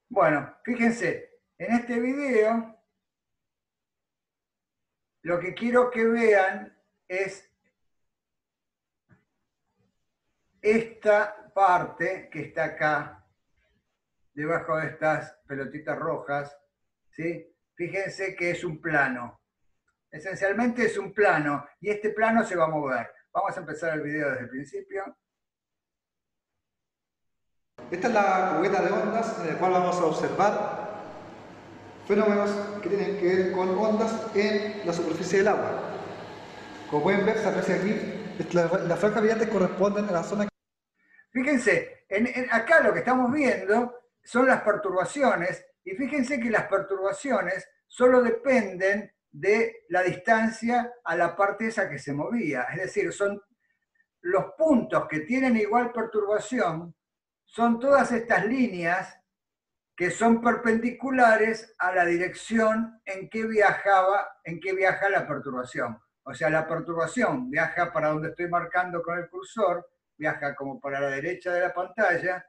Bueno, fíjense, en este video lo que quiero que vean es esta parte que está acá, debajo de estas pelotitas rojas, ¿sí? Fíjense que es un plano. Esencialmente es un plano y este plano se va a mover. Vamos a empezar el video desde el principio. Esta es la cubeta de ondas en la cual vamos a observar fenómenos que tienen que ver con ondas en la superficie del agua. Como pueden ver, se aprecia aquí, las franjas brillantes corresponden a la zona. Fíjense, acá lo que estamos viendo son las perturbaciones y fíjense que las perturbaciones solo dependen de la distancia a la parte esa que se movía. Es decir, son los puntos que tienen igual perturbación, son todas estas líneas que son perpendiculares a la dirección en que viaja la perturbación. O sea, la perturbación viaja para donde estoy marcando con el cursor, viaja como para la derecha de la pantalla,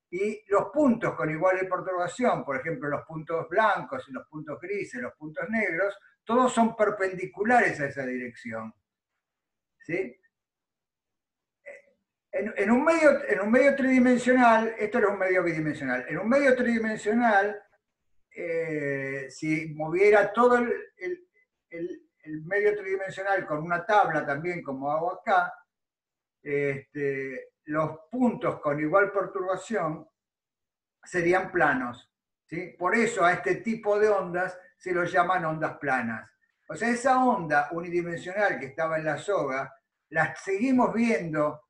y los puntos con igual perturbación, por ejemplo, los puntos blancos y los puntos grises, los puntos negros, todos son perpendiculares a esa dirección. ¿Sí? En un medio tridimensional, esto era un medio bidimensional, en un medio tridimensional, si moviera todo el medio tridimensional con una tabla también, como hago acá, los puntos con igual perturbación serían planos. ¿Sí? Por eso a este tipo de ondas se los llaman ondas planas. O sea, esa onda unidimensional que estaba en la soga, la seguimos viendo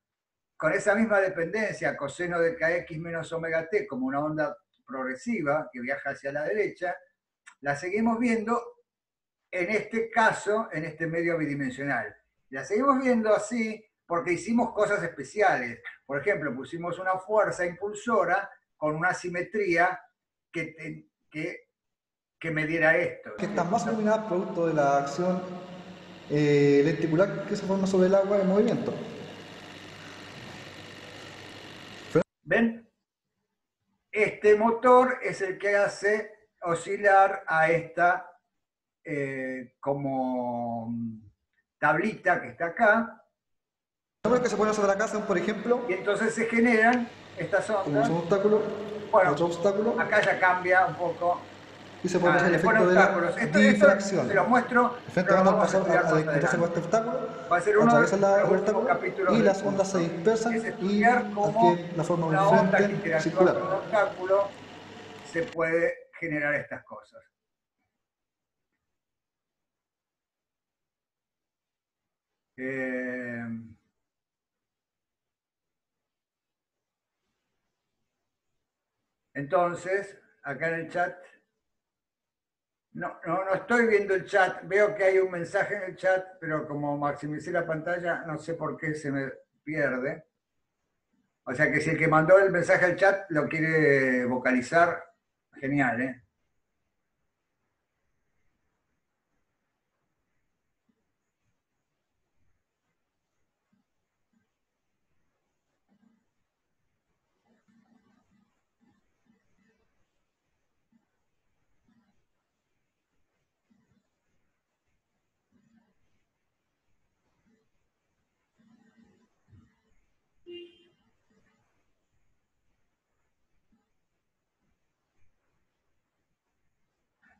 con esa misma dependencia, coseno de kx menos omega t, como una onda progresiva que viaja hacia la derecha, la seguimos viendo en este caso, en este medio bidimensional. La seguimos viendo así porque hicimos cosas especiales. Por ejemplo, pusimos una fuerza impulsora con una simetría que me diera esto. Que están más iluminadas producto de la acción lenticular que se forma sobre el agua en movimiento. ¿Ven? Este motor es el que hace oscilar a esta como tablita que está acá. Los que se ponen sobre la casa, por ejemplo, y entonces se generan estas como ondas. un obstáculo, Bueno, otro obstáculo, acá ya cambia un poco. y se puede hacer el Le pone efecto de la obstáculos. Esto difracción. se los muestro, El frente pero van lo al vamos a pasar estudiar al más encontrarse con adelante. este obstáculo, Va a ser uno de atraviesan los el últimos obstáculo capítulos y del las ondas se curso. dispersan Es y estudiar cómo adquieren la forma de un una onda que frente interactúa circular. con un obstáculo se puede generar estas cosas. Eh, Entonces, acá en el chat, no estoy viendo el chat, veo que hay un mensaje en el chat, pero como maximicé la pantalla, no sé por qué se me pierde. O sea que si el que mandó el mensaje al chat lo quiere vocalizar, genial, ¿eh?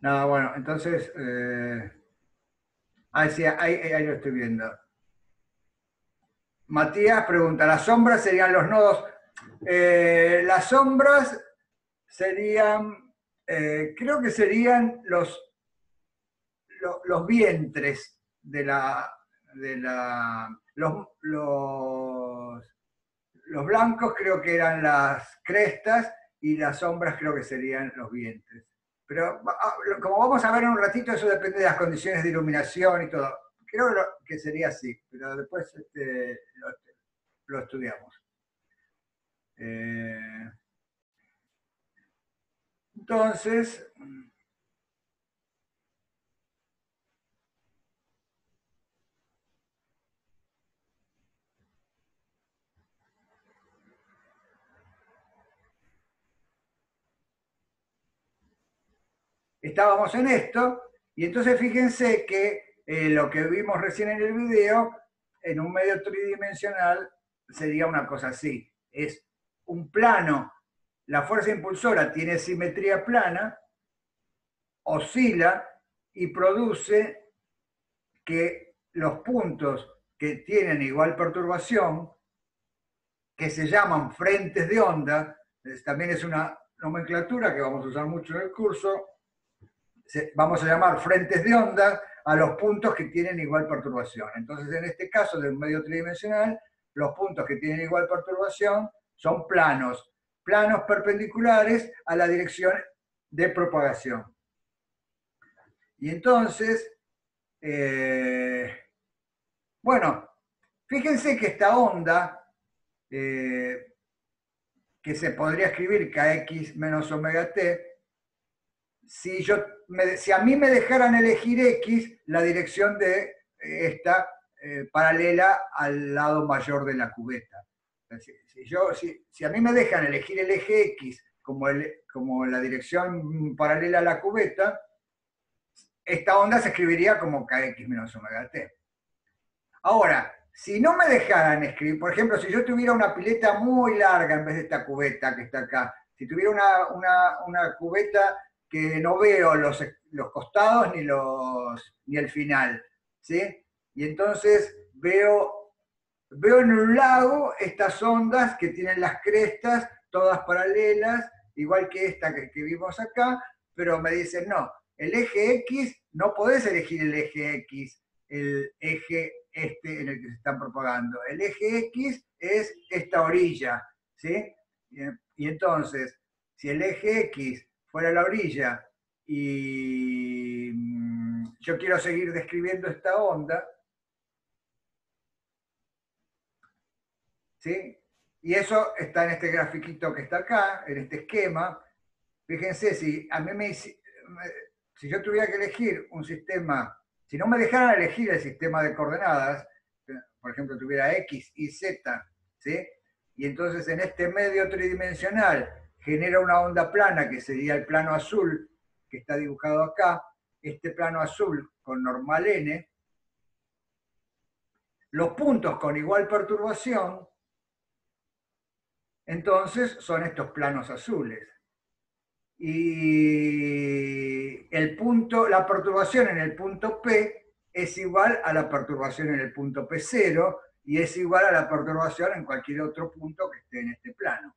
No, bueno, entonces, sí, ahí lo estoy viendo. Matías pregunta, ¿las sombras serían los nodos? Las sombras serían, creo que serían los vientres los blancos creo que eran las crestas y las sombras creo que serían los vientres. Pero como vamos a ver en un ratito, eso depende de las condiciones de iluminación y todo. Creo que sería así, pero después lo estudiamos. Entonces, estábamos en esto, y entonces fíjense que lo que vimos recién en el video, en un medio tridimensional, sería una cosa así. Es un plano, la fuerza impulsora tiene simetría plana, oscila y produce que los puntos que tienen igual perturbación, que se llaman frentes de onda, también es una nomenclatura que vamos a usar mucho en el curso, vamos a llamar frentes de onda a los puntos que tienen igual perturbación. Entonces, en este caso de un medio tridimensional, los puntos que tienen igual perturbación son planos perpendiculares a la dirección de propagación. Y entonces, bueno, fíjense que esta onda, que se podría escribir kx menos omega t, si a mí me dejaran elegir x, la dirección de esta paralela al lado mayor de la cubeta. Si a mí me dejan elegir el eje x como la dirección paralela a la cubeta, esta onda se escribiría como kx menos omega t. Ahora, si no me dejaran escribir, por ejemplo, si yo tuviera una pileta muy larga en vez de esta cubeta que está acá, si tuviera una cubeta que no veo los costados ni el final, ¿sí? Y entonces veo en un lago estas ondas que tienen las crestas todas paralelas, igual que esta que vimos acá, pero me dicen, no, el eje X, no podés elegir el eje X, el eje en el que se están propagando. El eje X es esta orilla, ¿sí? Y entonces, si el eje X fuera la orilla y yo quiero seguir describiendo esta onda, ¿sí? Y eso está en este grafiquito que está acá, en este esquema. Fíjense, si yo tuviera que elegir un sistema, si no me dejaran elegir el sistema de coordenadas, por ejemplo, tuviera X y Z, ¿sí? Y entonces en este medio tridimensional genera una onda plana que sería el plano azul que está dibujado acá, este plano azul con normal n, los puntos con igual perturbación, entonces son estos planos azules. Y la perturbación en el punto P es igual a la perturbación en el punto P0 y es igual a la perturbación en cualquier otro punto que esté en este plano.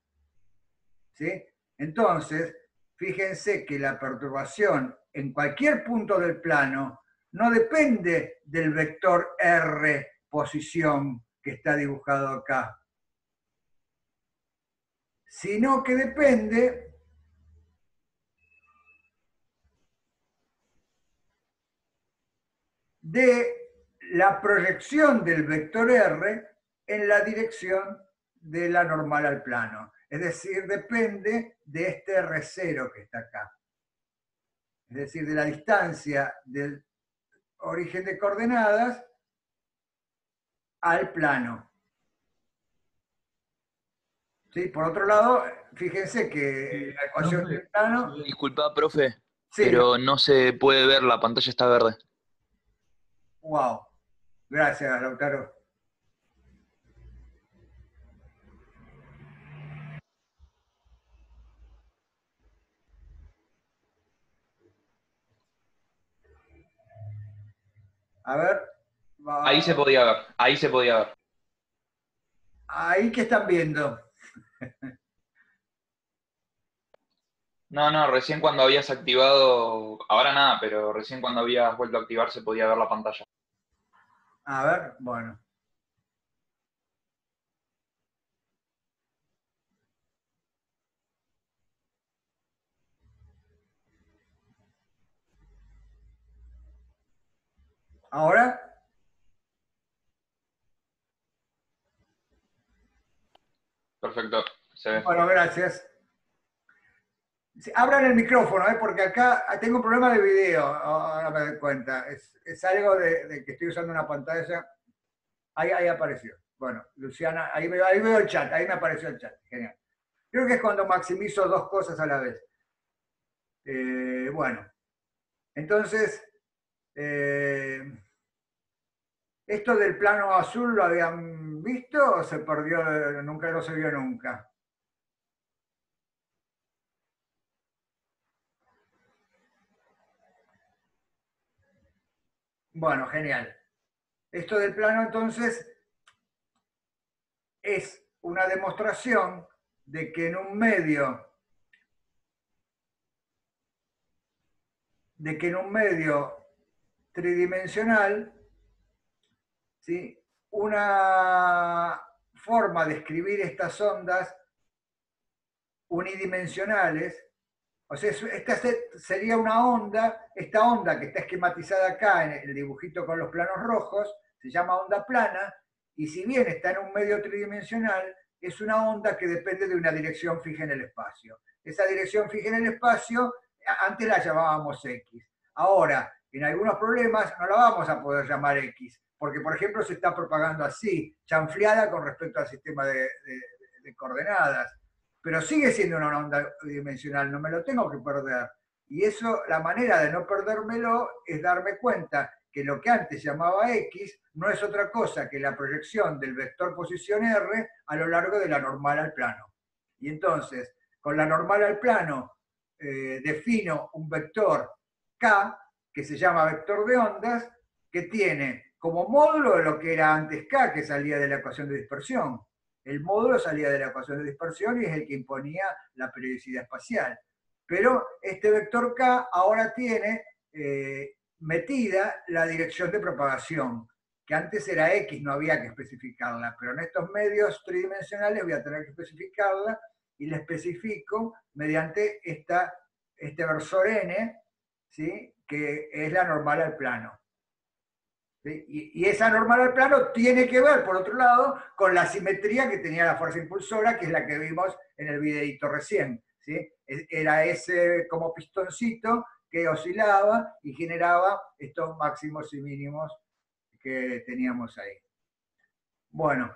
¿Sí? Entonces, fíjense que la perturbación en cualquier punto del plano no depende del vector R posición que está dibujado acá, sino que depende de la proyección del vector R en la dirección de la normal al plano. Es decir, depende de este R0 que está acá. Es decir, de la distancia del origen de coordenadas al plano. ¿Sí? Por otro lado, fíjense que la ecuación del plano... Disculpa, profe, Sí, pero no se puede ver, la pantalla está verde. wow. Gracias, Lautaro. A ver. Ahí se podía ver, ahí se podía ver. Ahí que están viendo. No, recién cuando habías activado, ahora nada, pero recién cuando habías vuelto a activar se podía ver la pantalla. A ver, bueno. ¿Ahora? Perfecto, se ve. Bueno, gracias. Abran el micrófono, porque acá tengo un problema de video, ahora me doy cuenta. Es algo de que estoy usando una pantalla. Ahí apareció. Bueno, Luciana, ahí veo el chat, ahí me apareció el chat. Genial. Creo que es cuando maximizo dos cosas a la vez. Bueno, entonces, ¿esto del plano azul lo habían visto o se perdió, nunca lo se vio nunca? Bueno, genial. Esto del plano entonces es una demostración de que en un medio tridimensional, ¿sí? Una forma de escribir estas ondas unidimensionales, o sea, esta sería una onda, esta onda que está esquematizada acá en el dibujito con los planos rojos, se llama onda plana, y si bien está en un medio tridimensional, es una onda que depende de una dirección fija en el espacio. Esa dirección fija en el espacio, antes la llamábamos X. Ahora, en algunos problemas no la vamos a poder llamar X, porque por ejemplo se está propagando así, chanfleada con respecto al sistema de coordenadas, pero sigue siendo una onda dimensional, no me lo tengo que perder. Y eso, la manera de no perdérmelo es darme cuenta que lo que antes llamaba X no es otra cosa que la proyección del vector posición R a lo largo de la normal al plano. Y entonces, con la normal al plano, defino un vector K, que se llama vector de ondas, que tiene como módulo lo que era antes K, que salía de la ecuación de dispersión. El módulo salía de la ecuación de dispersión y es el que imponía la periodicidad espacial. Pero este vector K ahora tiene metida la dirección de propagación, que antes era X, no había que especificarla, pero en estos medios tridimensionales voy a tener que especificarla y la especifico mediante este versor N, ¿sí? Que es la normal al plano. ¿Sí? Y esa normal al plano tiene que ver, por otro lado, con la simetría que tenía la fuerza impulsora, que es la que vimos en el videito recién. ¿Sí? Era ese como pistoncito que oscilaba y generaba estos máximos y mínimos que teníamos ahí. Bueno,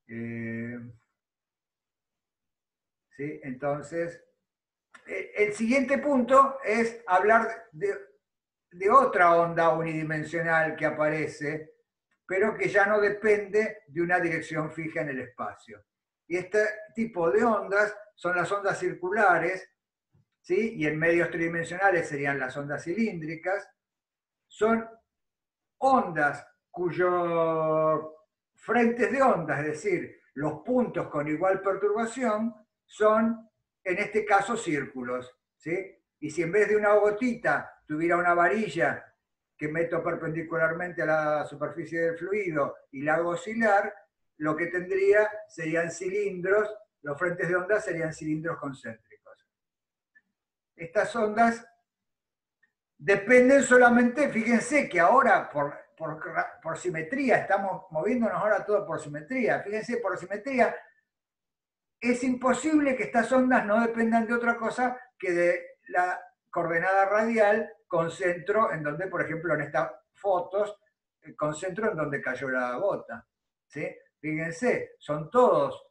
¿sí? Entonces, el siguiente punto es hablar de otra onda unidimensional que aparece, pero que ya no depende de una dirección fija en el espacio. Y este tipo de ondas son las ondas circulares, ¿sí? Y en medios tridimensionales serían las ondas cilíndricas. Son ondas cuyos frentes de ondas, es decir, los puntos con igual perturbación, son, en este caso, círculos. ¿Sí? Y si en vez de una gotita tuviera una varilla que meto perpendicularmente a la superficie del fluido y la hago oscilar, lo que tendría serían cilindros, los frentes de ondas serían cilindros concéntricos. Estas ondas dependen solamente, fíjense que ahora, por simetría, estamos moviéndonos ahora todo por simetría. Fíjense, por simetría es imposible que estas ondas no dependan de otra cosa que de la coordenada radial con centro en donde, por ejemplo, en estas fotos, con centro en donde cayó la gota. ¿Sí? Fíjense, son todos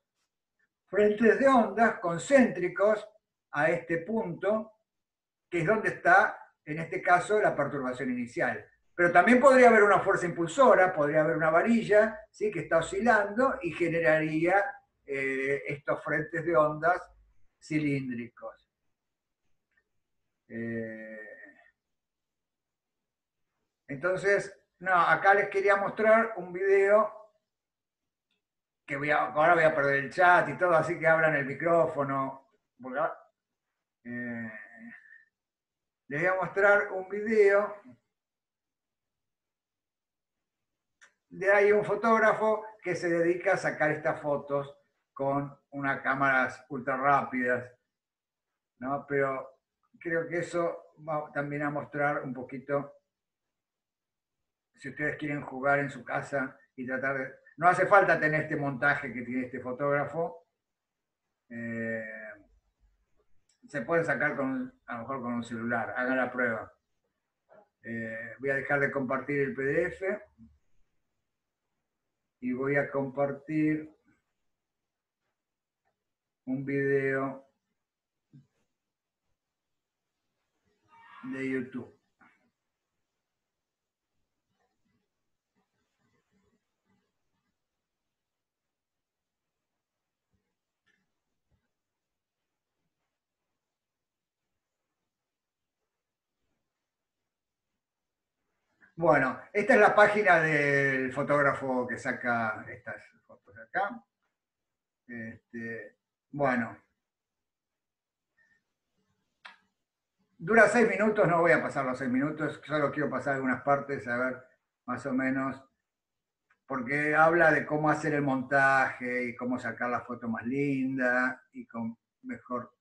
frentes de ondas concéntricos a este punto, que es donde está, en este caso, la perturbación inicial. Pero también podría haber una fuerza impulsora, podría haber una varilla, ¿sí?, que está oscilando y generaría estos frentes de ondas cilíndricos. Entonces, no, acá les quería mostrar un video que ahora voy a perder el chat y todo, así que abran el micrófono. Les voy a mostrar un video de ahí un fotógrafo que se dedica a sacar estas fotos con unas cámaras ultra rápidas, ¿no? Pero creo que eso va también a mostrar un poquito, si ustedes quieren jugar en su casa y tratar de... No hace falta tener este montaje que tiene este fotógrafo. Se puede sacar a lo mejor con un celular, hagan la prueba. Voy a dejar de compartir el PDF y voy a compartir un video de YouTube. Bueno, esta es la página del fotógrafo que saca estas fotos de acá. Bueno, dura 6 minutos, no voy a pasar los 6 minutos, solo quiero pasar algunas partes a ver más o menos, porque habla de cómo hacer el montaje y cómo sacar la foto más linda y con mejor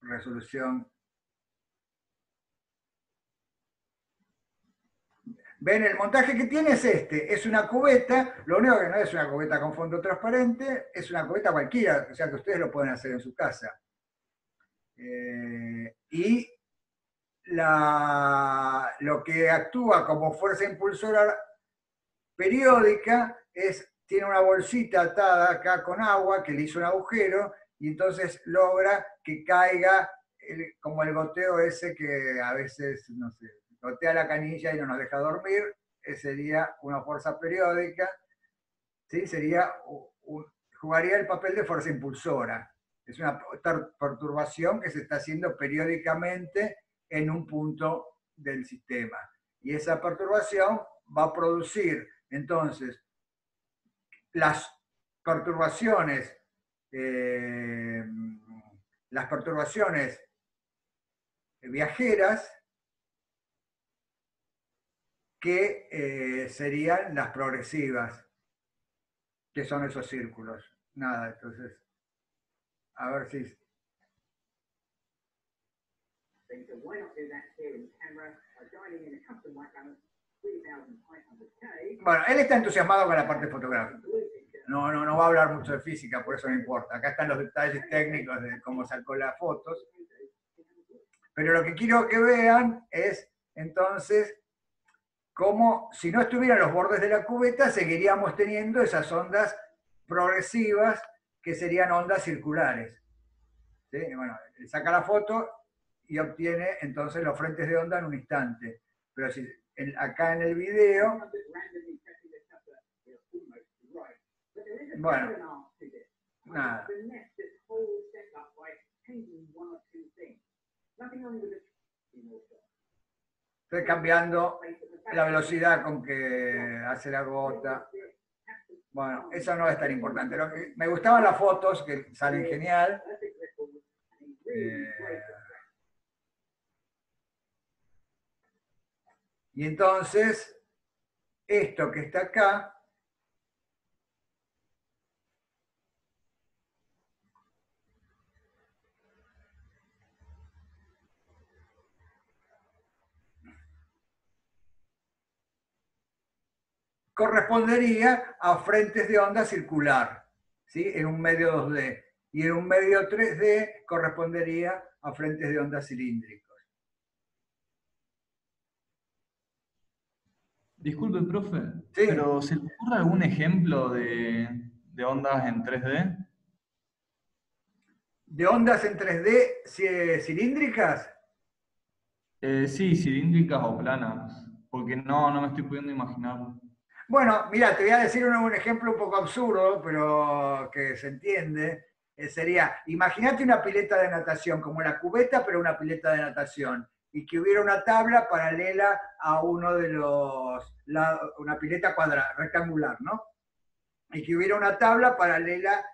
resolución. Ven, el montaje que tiene es este, es una cubeta, lo único que no es una cubeta con fondo transparente, es una cubeta cualquiera, o sea que ustedes lo pueden hacer en su casa. Y lo que actúa como fuerza impulsora periódica tiene una bolsita atada acá con agua que le hizo un agujero y entonces logra que caiga como el goteo ese que a veces, no sé, gotea la canilla y no nos deja dormir. Sería una fuerza periódica, ¿sí? Jugaría el papel de fuerza impulsora. Es una perturbación que se está haciendo periódicamente en un punto del sistema. Y esa perturbación va a producir, entonces, las perturbaciones viajeras, que serían las progresivas, que son esos círculos. Nada, entonces, a ver si... Bueno, él está entusiasmado con la parte fotográfica. No va a hablar mucho de física, por eso no importa. Acá están los detalles técnicos de cómo sacó las fotos. Pero lo que quiero que vean es, entonces, cómo, si no estuvieran los bordes de la cubeta, seguiríamos teniendo esas ondas progresivas que serían ondas circulares. ¿Sí? Bueno, saca la foto y obtiene entonces los frentes de onda en un instante. Pero si acá en el video... Bueno, nada. Estoy cambiando la velocidad con que hace la gota. Bueno, eso no es tan importante. Me gustaban las fotos, que salen genial. Y entonces, esto que está acá, correspondería a frentes de onda circular, ¿sí? En un medio 2D. Y en un medio 3D correspondería a frentes de onda cilíndricos. Disculpe, profe, Sí. pero ¿se le ocurre algún ejemplo de ondas en 3D? ¿De ondas en 3D cilíndricas? Sí, cilíndricas o planas, porque no me estoy pudiendo imaginar. Bueno, mira, te voy a decir un ejemplo un poco absurdo, pero que se entiende. Sería, imagínate una pileta de natación, como la cubeta, pero una pileta de natación, y que hubiera una tabla paralela a uno de una pileta rectangular, ¿no? Y que hubiera una tabla paralela,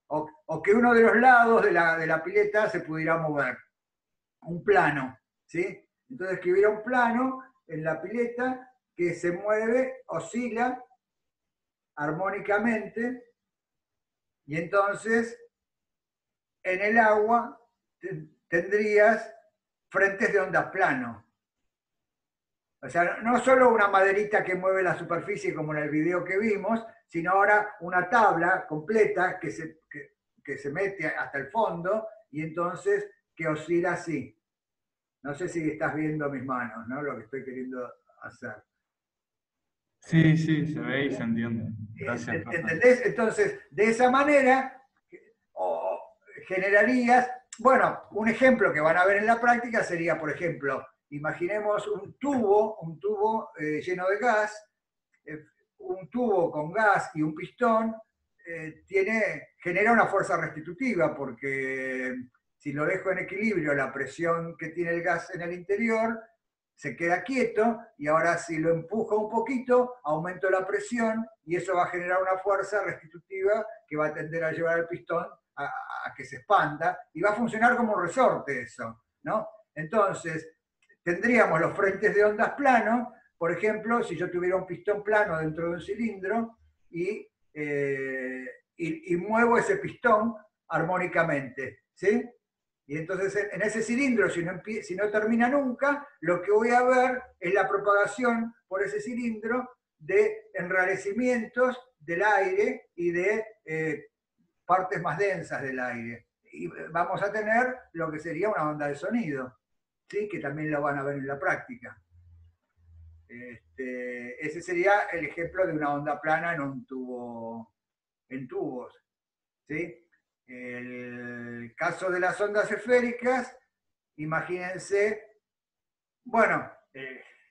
o que uno de los lados de la pileta se pudiera mover, un plano, ¿sí? Entonces que hubiera un plano en la pileta que se mueve, oscila armónicamente, y entonces en el agua tendrías frentes de onda plano. O sea, no solo una maderita que mueve la superficie como en el video que vimos, sino ahora una tabla completa que se mete hasta el fondo y entonces que oscila así. No sé si estás viendo mis manos, ¿no? Lo que estoy queriendo hacer. Sí, se ve y se entiende. Gracias, profe. ¿Entendés? Entonces, de esa manera, generarías, bueno, un ejemplo que van a ver en la práctica sería, por ejemplo, imaginemos un tubo lleno de gas, un tubo con gas y un pistón, genera una fuerza restitutiva, porque si lo dejo en equilibrio, la presión que tiene el gas en el interior se queda quieto, y ahora si lo empujo un poquito, aumento la presión, y eso va a generar una fuerza restitutiva que va a tender a llevar al pistón a que se expanda, y va a funcionar como un resorte eso, ¿no? Entonces, tendríamos los frentes de ondas planos, por ejemplo, si yo tuviera un pistón plano dentro de un cilindro y muevo ese pistón armónicamente, ¿sí? Y entonces en ese cilindro, si no termina nunca, lo que voy a ver es la propagación por ese cilindro de enrarecimientos del aire y de partes más densas del aire. Y vamos a tener lo que sería una onda de sonido, ¿sí? Que también lo van a ver en la práctica. Ese sería el ejemplo de una onda plana en tubos, ¿sí? El caso de las ondas esféricas, imagínense, bueno,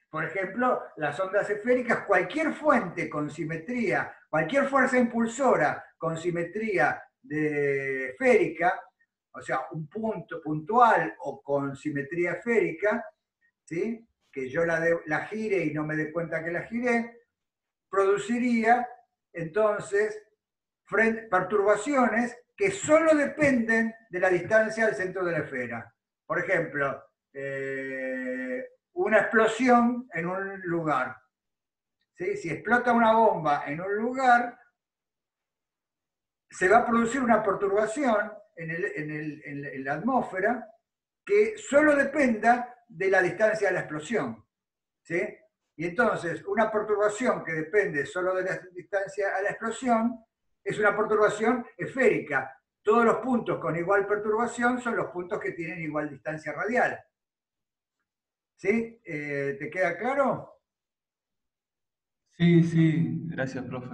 por ejemplo, las ondas esféricas, cualquier fuente con simetría, cualquier fuerza impulsora con simetría esférica, o sea, un punto puntual o con simetría esférica, ¿sí? Que yo la gire y no me dé cuenta que la giré, produciría entonces perturbaciones que solo dependen de la distancia al centro de la esfera. Por ejemplo, una explosión en un lugar. ¿Sí? Si explota una bomba en un lugar, se va a producir una perturbación en la atmósfera que solo dependa de la distancia de la explosión, ¿sí? Y entonces, una perturbación que depende solo de la distancia a la explosión es una perturbación esférica. Todos los puntos con igual perturbación son los puntos que tienen igual distancia radial. ¿Sí? ¿Te queda claro? Sí, gracias, profe.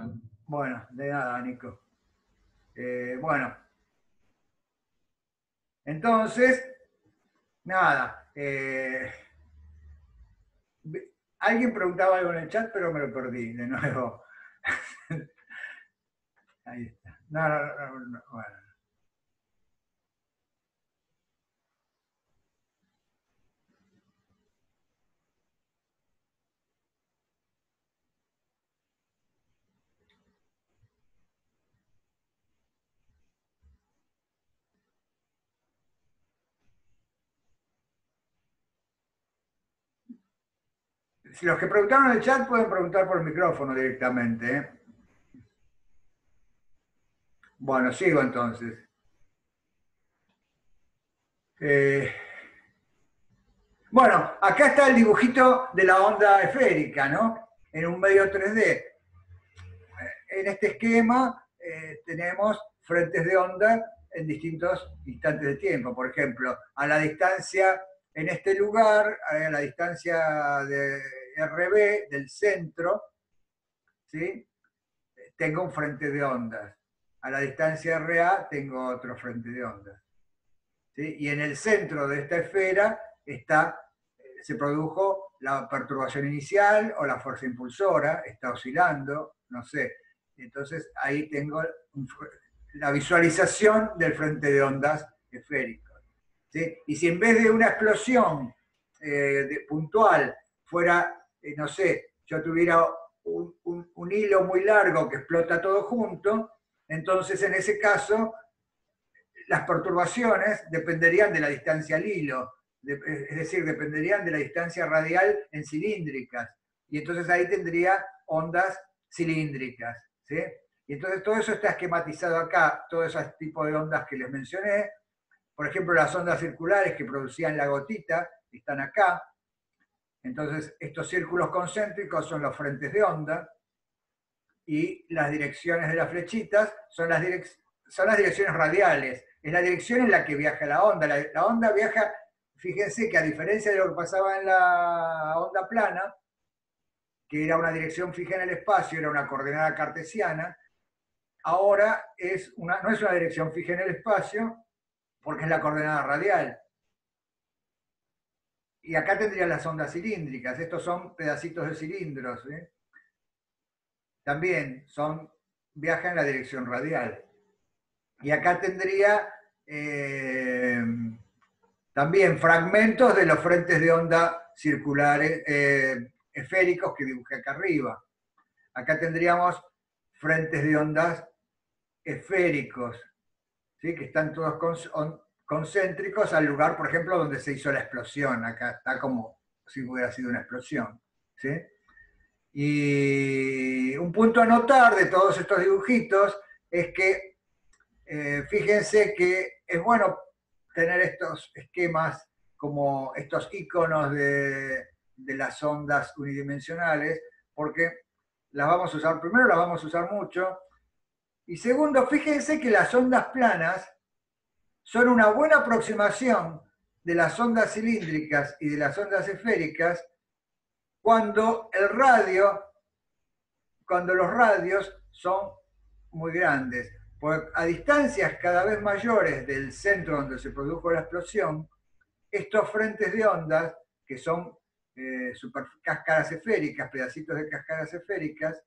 Bueno, de nada, Nico. Bueno, entonces, nada. Alguien preguntaba algo en el chat, pero me lo perdí de nuevo. Ahí está. No, bueno. Si los que preguntaron en el chat pueden preguntar por el micrófono directamente, ¿eh? Bueno, sigo entonces. Bueno, acá está el dibujito de la onda esférica, ¿no? en un medio 3D. En este esquema tenemos frentes de onda en distintos instantes de tiempo. Por ejemplo, a la distancia, en este lugar, a la distancia de RB del centro, ¿sí? Tengo un frente de ondas. A la distancia RA tengo otro frente de ondas. ¿Sí? Y en el centro de esta esfera se produjo la perturbación inicial o la fuerza impulsora, está oscilando, no sé. Entonces ahí tengo la visualización del frente de ondas esférico. ¿Sí? Y si en vez de una explosión puntual fuera, no sé, yo tuviera un hilo muy largo que explota todo junto, entonces en ese caso las perturbaciones dependerían de la distancia al hilo, es decir, dependerían de la distancia radial en cilíndricas, y entonces ahí tendría ondas cilíndricas, ¿sí? Y entonces todo eso está esquematizado acá, todos esos tipos de ondas que les mencioné. Por ejemplo, las ondas circulares que producían la gotita están acá. Entonces, estos círculos concéntricos son los frentes de onda, y las direcciones de las flechitas son las direcciones radiales. Es la dirección en la que viaja la onda. La onda viaja, fíjense que a diferencia de lo que pasaba en la onda plana, que era una dirección fija en el espacio, era una coordenada cartesiana, ahora no es una dirección fija en el espacio, porque es la coordenada radial. Y acá tendrían las ondas cilíndricas. Estos son pedacitos de cilindros, ¿sí? También viajan en la dirección radial. Y acá tendría también fragmentos de los frentes de onda circulares, esféricos que dibujé acá arriba. Acá tendríamos frentes de ondas esféricos, ¿sí? Que están todos concéntricos al lugar, por ejemplo, donde se hizo la explosión. Acá está como si hubiera sido una explosión, ¿sí? Y un punto a notar de todos estos dibujitos es que fíjense que es bueno tener estos esquemas como estos iconos de las ondas unidimensionales, porque las vamos a usar, primero las vamos a usar mucho, y segundo, fíjense que las ondas planas son una buena aproximación de las ondas cilíndricas y de las ondas esféricas cuando los radios son muy grandes. Porque a distancias cada vez mayores del centro donde se produjo la explosión, estos frentes de ondas, que son cáscaras esféricas, pedacitos de cáscaras esféricas,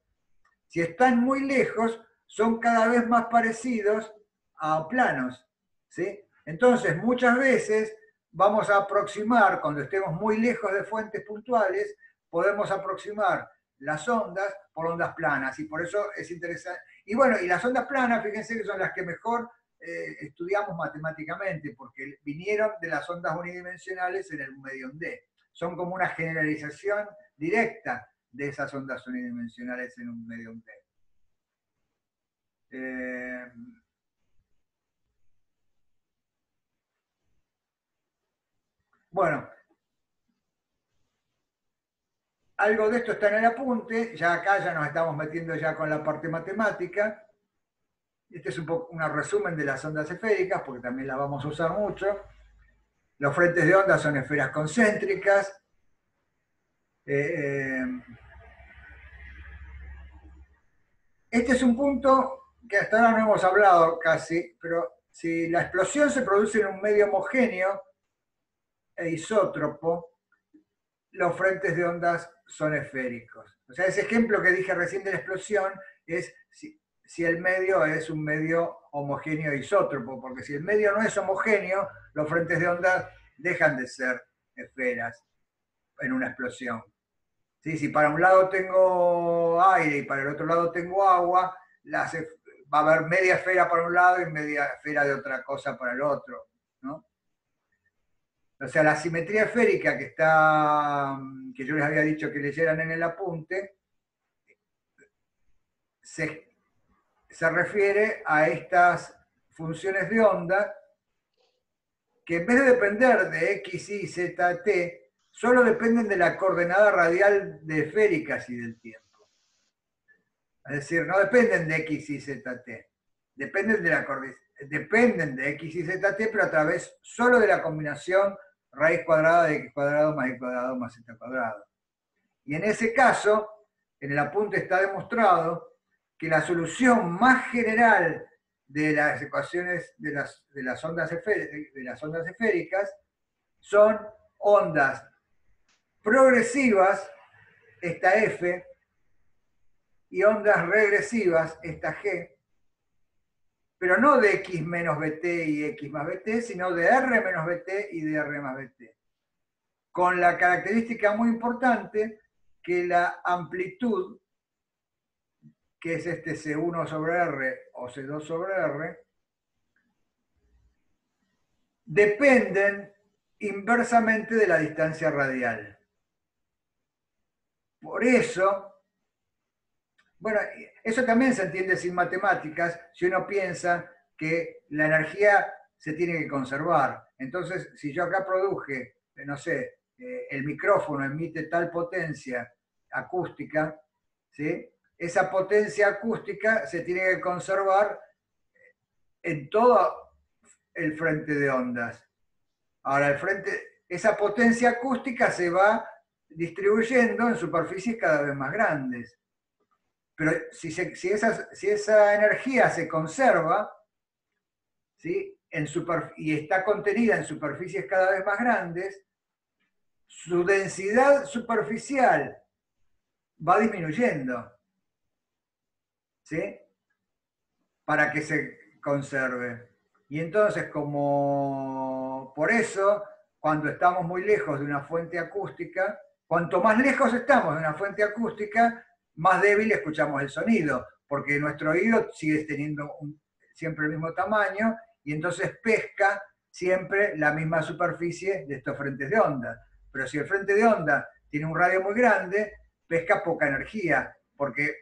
si están muy lejos, son cada vez más parecidos a planos, ¿sí? Entonces, muchas veces vamos a aproximar, cuando estemos muy lejos de fuentes puntuales, podemos aproximar las ondas por ondas planas, y por eso es interesante. Y bueno, y las ondas planas, fíjense que son las que mejor estudiamos matemáticamente, porque vinieron de las ondas unidimensionales en el medio D. Son como una generalización directa de esas ondas unidimensionales en un medio D. Bueno, algo de esto está en el apunte, ya acá ya nos estamos metiendo ya con la parte matemática. Este es un poco un resumen de las ondas esféricas, porque también las vamos a usar mucho. Los frentes de onda son esferas concéntricas. Este es un punto que hasta ahora no hemos hablado casi, pero si la explosión se produce en un medio homogéneo e isótropo, los frentes de ondas son esféricos. O sea, ese ejemplo que dije recién de la explosión es si el medio es un medio homogéneo e isótropo, porque si el medio no es homogéneo, los frentes de ondas dejan de ser esferas en una explosión. ¿Sí? Si para un lado tengo aire y para el otro lado tengo agua, va a haber media esfera para un lado y media esfera de otra cosa para el otro, ¿no? O sea, la simetría esférica que yo les había dicho que leyeran en el apunte, se refiere a estas funciones de onda que en vez de depender de x, y, z, t, solo dependen de la coordenada radial de esféricas y del tiempo. Es decir, no dependen de x y zt, dependen de x y zt, pero a través solo de la combinación raíz cuadrada de x cuadrado más y cuadrado más z cuadrado. Y en ese caso, en el apunte está demostrado que la solución más general de las ecuaciones de las ondas esféricas son ondas progresivas, esta F, y ondas regresivas, esta G, pero no de x menos bt y x más bt, sino de r menos bt y de r más bt. Con la característica muy importante que la amplitud, que es este C1 sobre R o C2 sobre R, dependen inversamente de la distancia radial. Por eso, bueno, eso también se entiende sin matemáticas si uno piensa que la energía se tiene que conservar. Entonces, si yo acá produje, no sé, el micrófono emite tal potencia acústica, ¿sí? Esa potencia acústica se tiene que conservar en todo el frente de ondas. Ahora, esa potencia acústica se va distribuyendo en superficies cada vez más grandes. Pero si esa energía se conserva, ¿sí? Y está contenida en superficies cada vez más grandes, su densidad superficial va disminuyendo, ¿sí? Para que se conserve. Y entonces, por eso, cuando estamos muy lejos de una fuente acústica, cuanto más lejos estamos de una fuente acústica, más débil escuchamos el sonido, porque nuestro oído sigue teniendo siempre el mismo tamaño, y entonces pesca siempre la misma superficie de estos frentes de onda. Pero si el frente de onda tiene un radio muy grande, pesca poca energía, porque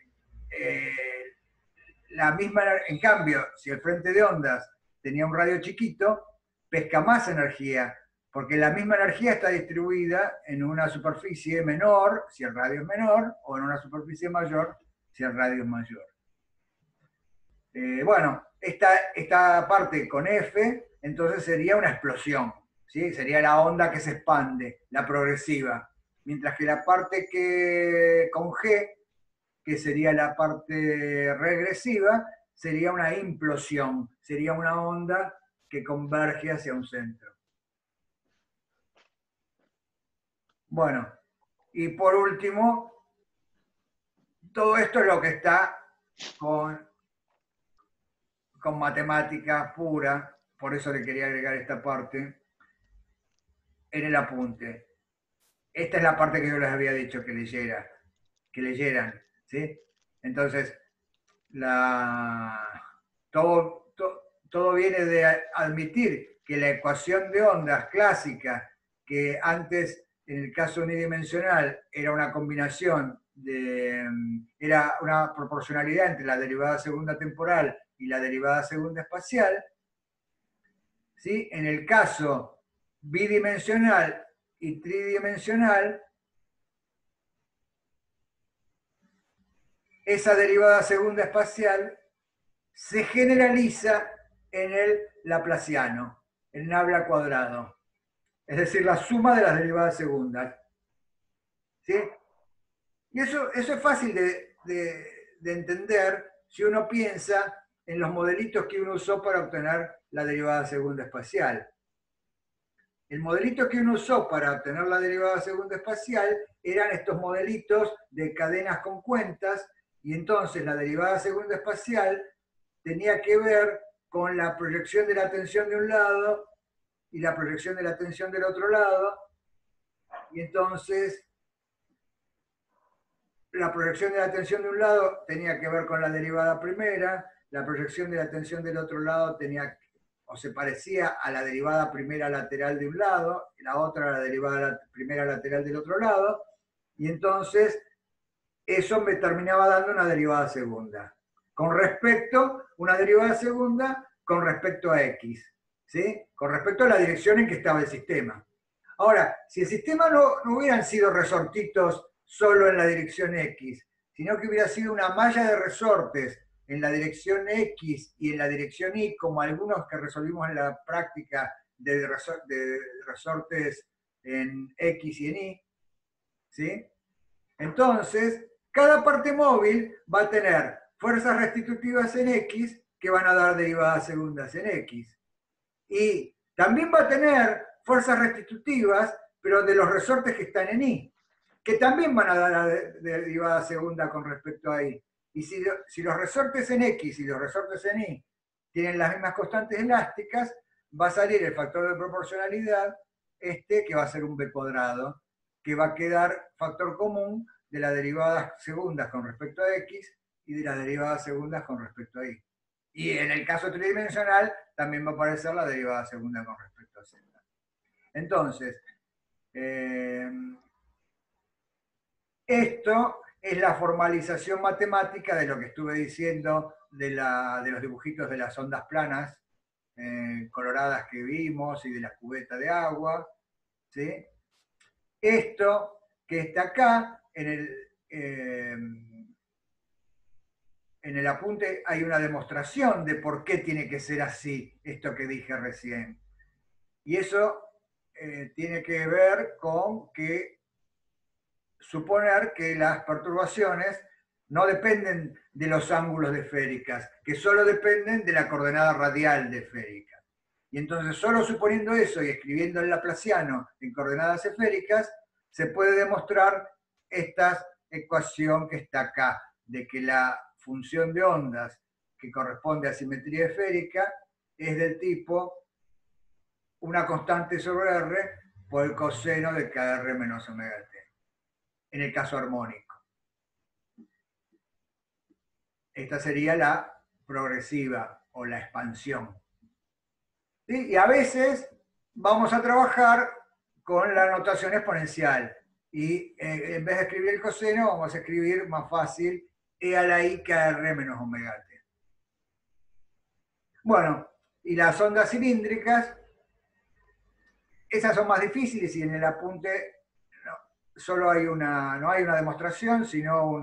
en cambio, si el frente de ondas tenía un radio chiquito, pesca más energía, porque la misma energía está distribuida en una superficie menor, si el radio es menor, o en una superficie mayor, si el radio es mayor. Bueno, esta parte con F, entonces sería una explosión, ¿sí? Sería la onda que se expande, la progresiva. Mientras que la parte con G, que sería la parte regresiva, sería una implosión, sería una onda que converge hacia un centro. Bueno, y por último, todo esto es lo que está con matemática pura, por eso le quería agregar esta parte, en el apunte. Esta es la parte que yo les había dicho que leyeran, ¿sí? Entonces, todo viene de admitir que la ecuación de ondas clásica, que antes en el caso unidimensional era una combinación era una proporcionalidad entre la derivada segunda temporal y la derivada segunda espacial, ¿sí? En el caso bidimensional y tridimensional, esa derivada segunda espacial se generaliza en el laplaciano, el nabla cuadrado, es decir, la suma de las derivadas segundas. ¿Sí? Y eso es fácil de entender si uno piensa en los modelitos que uno usó para obtener la derivada segunda espacial. El modelito que uno usó para obtener la derivada segunda espacial eran estos modelitos de cadenas con cuentas, y entonces la derivada segunda espacial tenía que ver con la proyección de la tensión de un lado y la proyección de la tensión del otro lado, y entonces la proyección de la tensión de un lado tenía que ver con la derivada primera, la proyección de la tensión del otro lado se parecía a la derivada primera lateral de un lado, y la otra a la derivada primera lateral del otro lado, y entonces eso me terminaba dando una derivada segunda. Una derivada segunda con respecto a x, ¿sí? Con respecto a la dirección en que estaba el sistema. Ahora, si el sistema no hubieran sido resortitos solo en la dirección X, sino que hubiera sido una malla de resortes en la dirección X y en la dirección Y, como algunos que resolvimos en la práctica de resortes en X y en Y, ¿sí? Entonces, cada parte móvil va a tener fuerzas restitutivas en X que van a dar derivadas segundas en X. Y también va a tener fuerzas restitutivas, pero de los resortes que están en Y, que también van a dar derivada segunda con respecto a Y. Y si los resortes en X y los resortes en Y tienen las mismas constantes elásticas, va a salir el factor de proporcionalidad, que va a ser un B cuadrado, que va a quedar factor común de las derivadas segundas con respecto a X y de las derivadas segundas con respecto a Y. Y en el caso tridimensional también va a aparecer la derivada segunda con respecto a Z. Entonces, esto es la formalización matemática de lo que estuve diciendo de los dibujitos de las ondas planas coloradas que vimos y de la cubeta de agua. ¿Sí? Esto que está acá, en el apunte hay una demostración de por qué tiene que ser así, esto que dije recién. Y eso tiene que ver con suponer que las perturbaciones no dependen de los ángulos de esféricas, que solo dependen de la coordenada radial de esféricas. Y entonces, solo suponiendo eso y escribiendo el laplaciano en coordenadas esféricas, se puede demostrar esta ecuación que está acá, de que la función de ondas que corresponde a simetría esférica es del tipo una constante sobre R por el coseno de KR menos omega t, en el caso armónico. Esta sería la progresiva o la expansión. ¿Sí? Y a veces vamos a trabajar con la notación exponencial. Y en vez de escribir el coseno, vamos a escribir más fácil E a la I KR menos omega t. Bueno, y las ondas cilíndricas, esas son más difíciles y en el apunte solo hay no hay una demostración, sino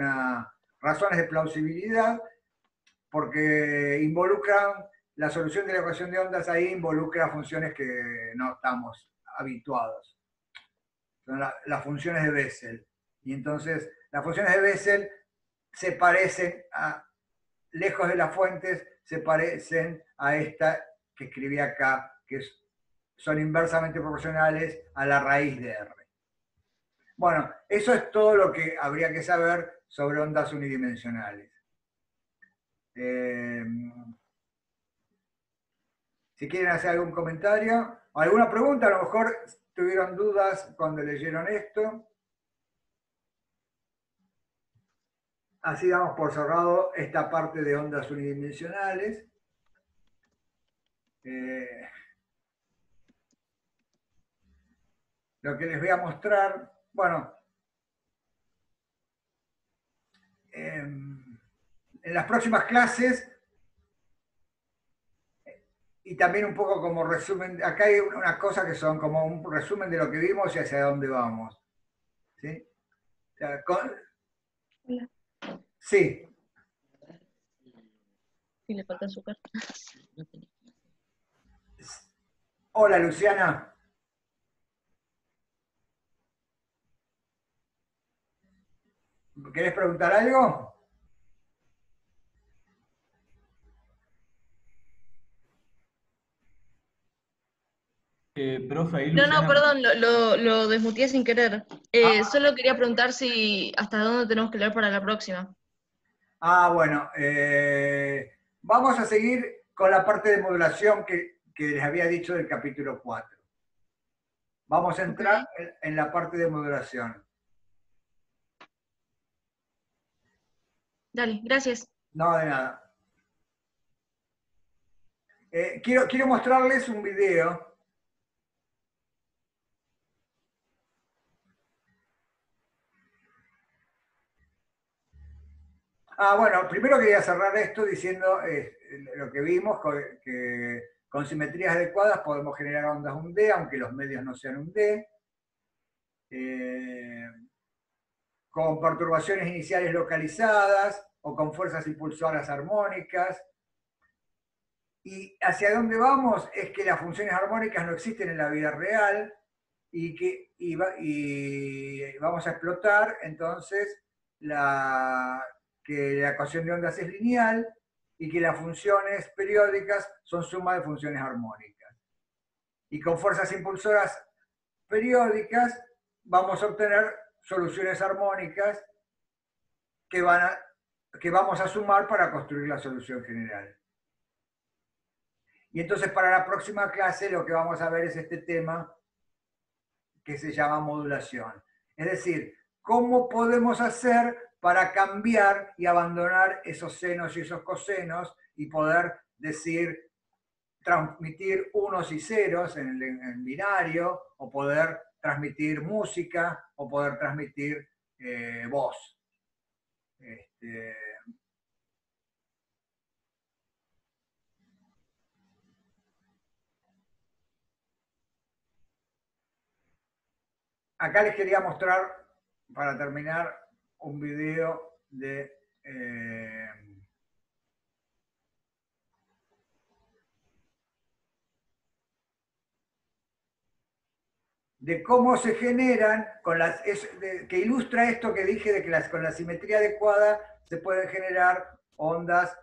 razones de plausibilidad, porque involucran, la solución de la ecuación de ondas ahí involucra funciones que no estamos habituados. Son las funciones de Bessel. Y entonces, las funciones de Bessel se parecen lejos de las fuentes, se parecen a esta que escribí acá, que son inversamente proporcionales a la raíz de R. Bueno, eso es todo lo que habría que saber sobre ondas unidimensionales. Si quieren hacer algún comentario o alguna pregunta, a lo mejor tuvieron dudas cuando leyeron esto. Así damos por cerrado esta parte de ondas unidimensionales. Lo que les voy a mostrar, bueno, en las próximas clases, y también un poco como resumen, acá hay unas cosas que son como un resumen de lo que vimos y hacia dónde vamos. ¿Sí? O sea, Hola. Sí. Si le falta azúcar. Hola, Luciana. ¿Querés preguntar algo? Profe, ahí No, Luciana. perdón, lo desmuteé sin querer. Solo quería preguntar si hasta dónde tenemos que leer para la próxima. Bueno, vamos a seguir con la parte de modulación que les había dicho del capítulo 4. Vamos a entrar en la parte de modulación. Dale, gracias. No, de nada. Quiero mostrarles un video. Bueno, primero quería cerrar esto diciendo lo que vimos, que con simetrías adecuadas podemos generar ondas un D, aunque los medios no sean un D. con perturbaciones iniciales localizadas o con fuerzas impulsoras armónicas. Y hacia dónde vamos es que las funciones armónicas no existen en la vida real y vamos a explotar entonces que la ecuación de ondas es lineal y que las funciones periódicas son suma de funciones armónicas. Y con fuerzas impulsoras periódicas vamos a obtener soluciones armónicas que vamos a sumar para construir la solución general. Y entonces para la próxima clase lo que vamos a ver es este tema que se llama modulación. Es decir, ¿cómo podemos hacer para cambiar y abandonar esos senos y esos cosenos y poder decir, transmitir unos y ceros en el binario, o poder transmitir música, o poder transmitir voz? Acá les quería mostrar, para terminar, un video de cómo se generan, que ilustra esto que dije de que con la simetría adecuada se pueden generar ondas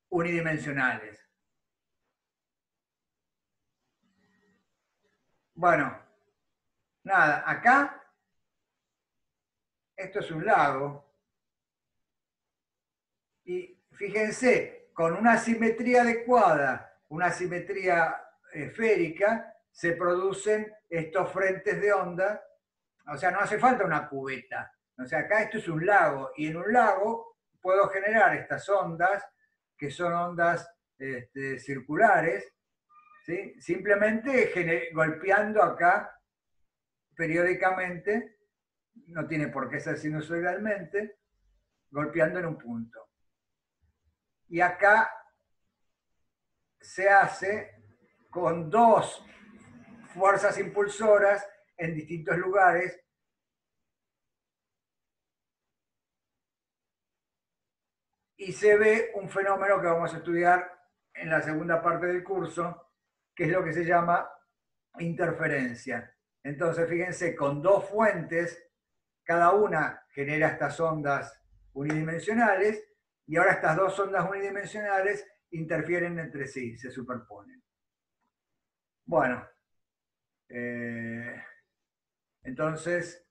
unidimensionales. Bueno, nada, acá esto es un lago y fíjense, con una simetría adecuada, una simetría esférica, se producen estos frentes de onda. O sea, no hace falta una cubeta. O sea, acá esto es un lago y en un lago puedo generar estas ondas, que son ondas circulares, ¿sí? Simplemente golpeando acá periódicamente, no tiene por qué ser sinusoidalmente, golpeando en un punto. Y acá se hace con dos fuerzas impulsoras en distintos lugares. Y se ve un fenómeno que vamos a estudiar en la segunda parte del curso, que es lo que se llama interferencia. Entonces, fíjense, con dos fuentes, cada una genera estas ondas unidimensionales, y ahora estas dos ondas unidimensionales interfieren entre sí, se superponen. Bueno, entonces,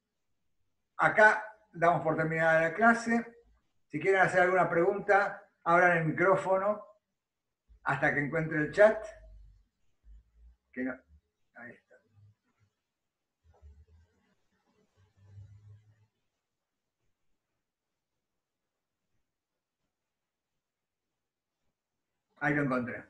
acá damos por terminada la clase. Si quieren hacer alguna pregunta, abran el micrófono hasta que encuentre el chat. Que no. Ahí está. Ahí lo encontré.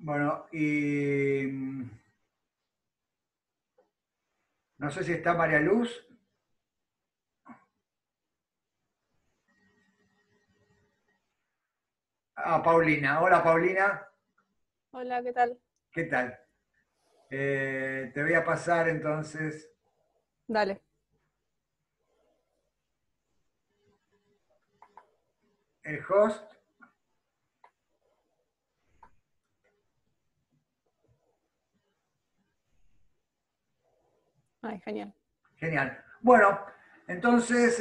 Bueno, y no sé si está María Luz. Ah, Paulina. Hola, Paulina. Hola, ¿qué tal? ¿Qué tal? Te voy a pasar entonces Dale. el host. Ay, genial. Genial. Bueno, entonces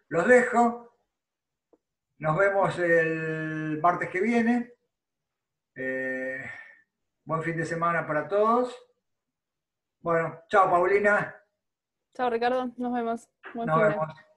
los dejo. Nos vemos el martes que viene. Buen fin de semana para todos. Bueno, chao, Paulina. Chao, Ricardo. Nos vemos. Buen Nos fin de. vemos.